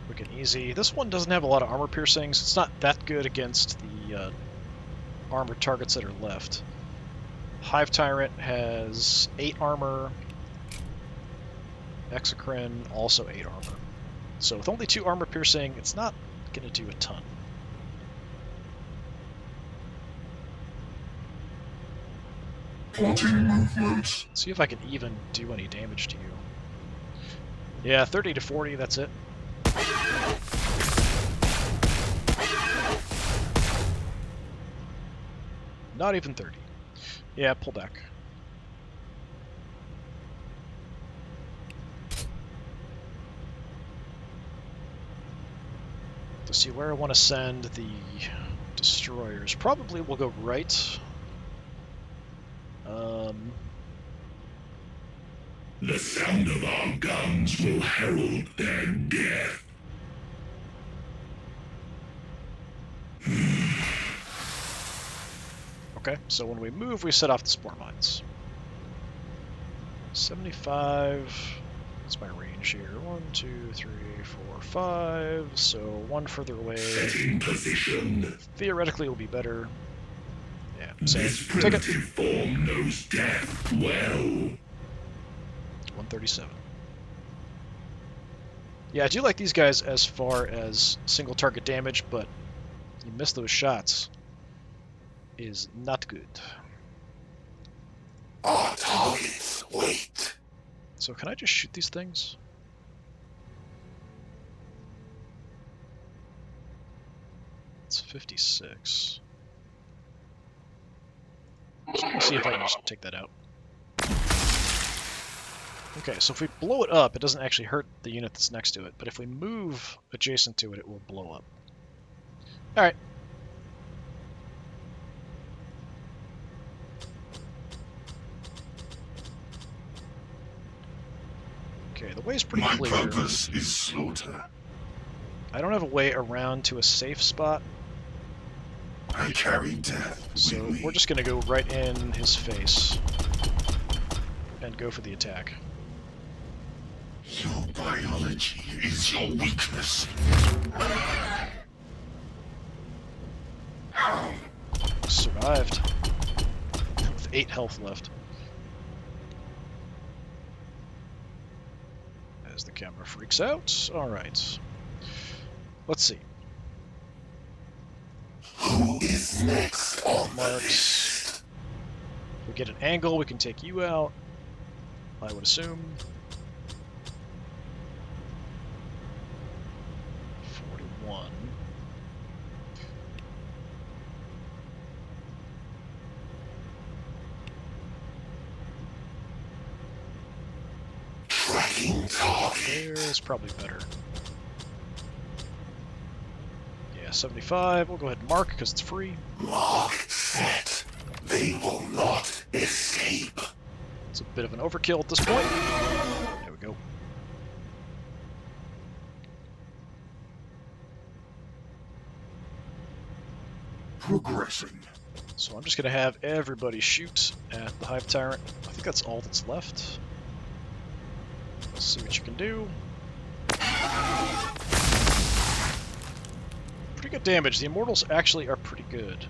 Quick and easy. This one doesn't have a lot of armor piercings. It's not that good against the armored targets that are left. Hive Tyrant has 8 armor. Exocrine also 8 armor. So with only 2 armor piercing, it's not going to do a ton. Plotting movement. See if I can even do any damage to you. Yeah, 30 to 40, that's it. Not even 30. Yeah, pull back. To see where I want to send the destroyers. Probably we'll go right. The sound of our guns will herald their death. Okay, so when we move, we set off the spore mines. 75. What's my range here? 1, 2, 3, 4, 5. So one further away. Setting position. Theoretically, will be better. Yeah, same. This Take it. primitive form knows death well. 137. Yeah, I do like these guys as far as single target damage, but you miss those shots is not good. Our targets wait. So can I just shoot these things? It's 56. Let's see if I can just take that out. Okay, so if we blow it up, it doesn't actually hurt the unit that's next to it, but if we move adjacent to it, it will blow up. Alright. Okay, the way's pretty My clear. purpose is slaughter. I don't have a way around to a safe spot, I carry death so with me. we're just going to go right in his face and go for the attack. Your biology is your weakness. Survived. With 8 health left. As the camera freaks out. Alright. Let's see. Who is next on the Marks. list? If we get an angle, we can take you out, I would assume. 41. Tracking target. There's probably better. Yeah, 75. We'll go ahead and mark because it's free. Mark set. They will not escape. It's a bit of an overkill at this point. There we go. Progressing. So I'm just going to have everybody shoot at the Hive Tyrant. I think that's all that's left. Let's see what you can do. Pretty good damage. The Immortals actually are pretty good.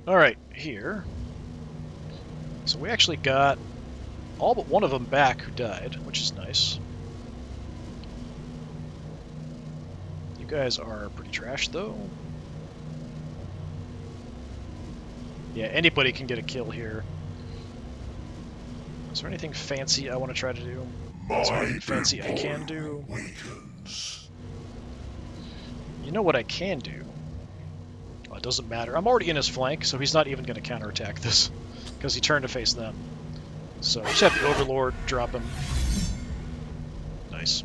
Alright, here. So we actually got all but one of them back who died, which is nice. You guys are pretty trash, though. Yeah, anybody can get a kill here. Is there anything fancy I want to try to do? Is there anything fancy I can do? Awakens. You know what I can do? Well, it doesn't matter. I'm already in his flank, so he's not even going to counterattack this, because he turned to face them. So just have the Overlord drop him. Nice.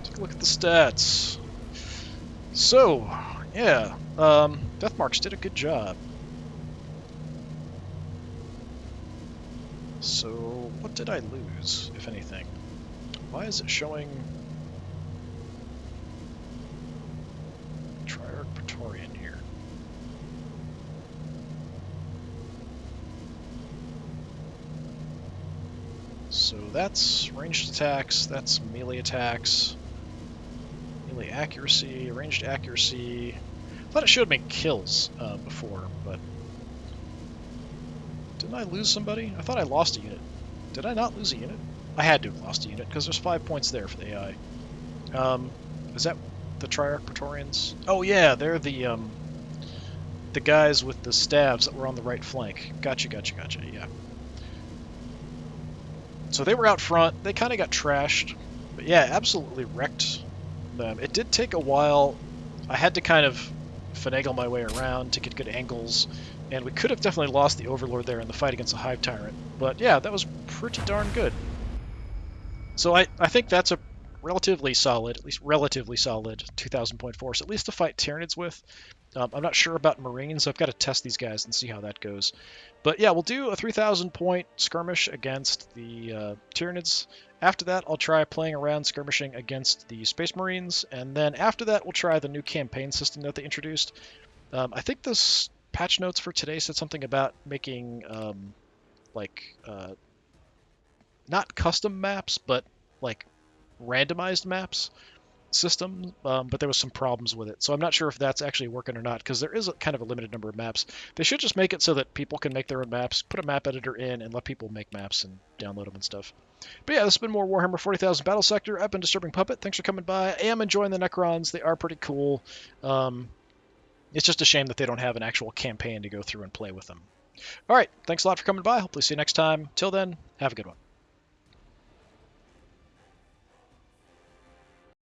Take a look at the stats. So, yeah, Deathmarks did a good job. So, what did I lose, if anything? Why is it showing Triarch Praetorian here? So that's ranged attacks, that's melee attacks, melee accuracy, ranged accuracy. I thought it showed me kills before, but didn't I lose somebody? I thought I lost a unit. Did I not lose a unit? I had to have lost a unit, because there's 5 points there for the AI. Is that the Triarch Praetorians? Oh yeah, they're the guys with the staves that were on the right flank. Gotcha, yeah. So they were out front, they kind of got trashed, but yeah, absolutely wrecked them. It did take a while. I had to kind of finagle my way around to get good angles, and we could have definitely lost the Overlord there in the fight against the Hive Tyrant. But yeah, that was pretty darn good. So I think that's a relatively solid, at least relatively solid, 2,000 point force, at least to fight Tyranids with. I'm not sure about Marines, so I've got to test these guys and see how that goes. But yeah, we'll do a 3,000 point skirmish against the Tyranids. After that, I'll try playing around skirmishing against the Space Marines, and then after that, we'll try the new campaign system that they introduced. I think this patch notes for today said something about making not custom maps, but like randomized maps system, but there was some problems with it. So I'm not sure if that's actually working or not, because there is kind of a limited number of maps. They should just make it so that people can make their own maps, put a map editor in, and let people make maps and download them and stuff. But yeah, this has been more Warhammer 40,000 Battlesector. I've been Disturbing Puppet. Thanks for coming by. I am enjoying the Necrons. They are pretty cool. It's just a shame that they don't have an actual campaign to go through and play with them. All right, thanks a lot for coming by. Hopefully see you next time. Till then, have a good one.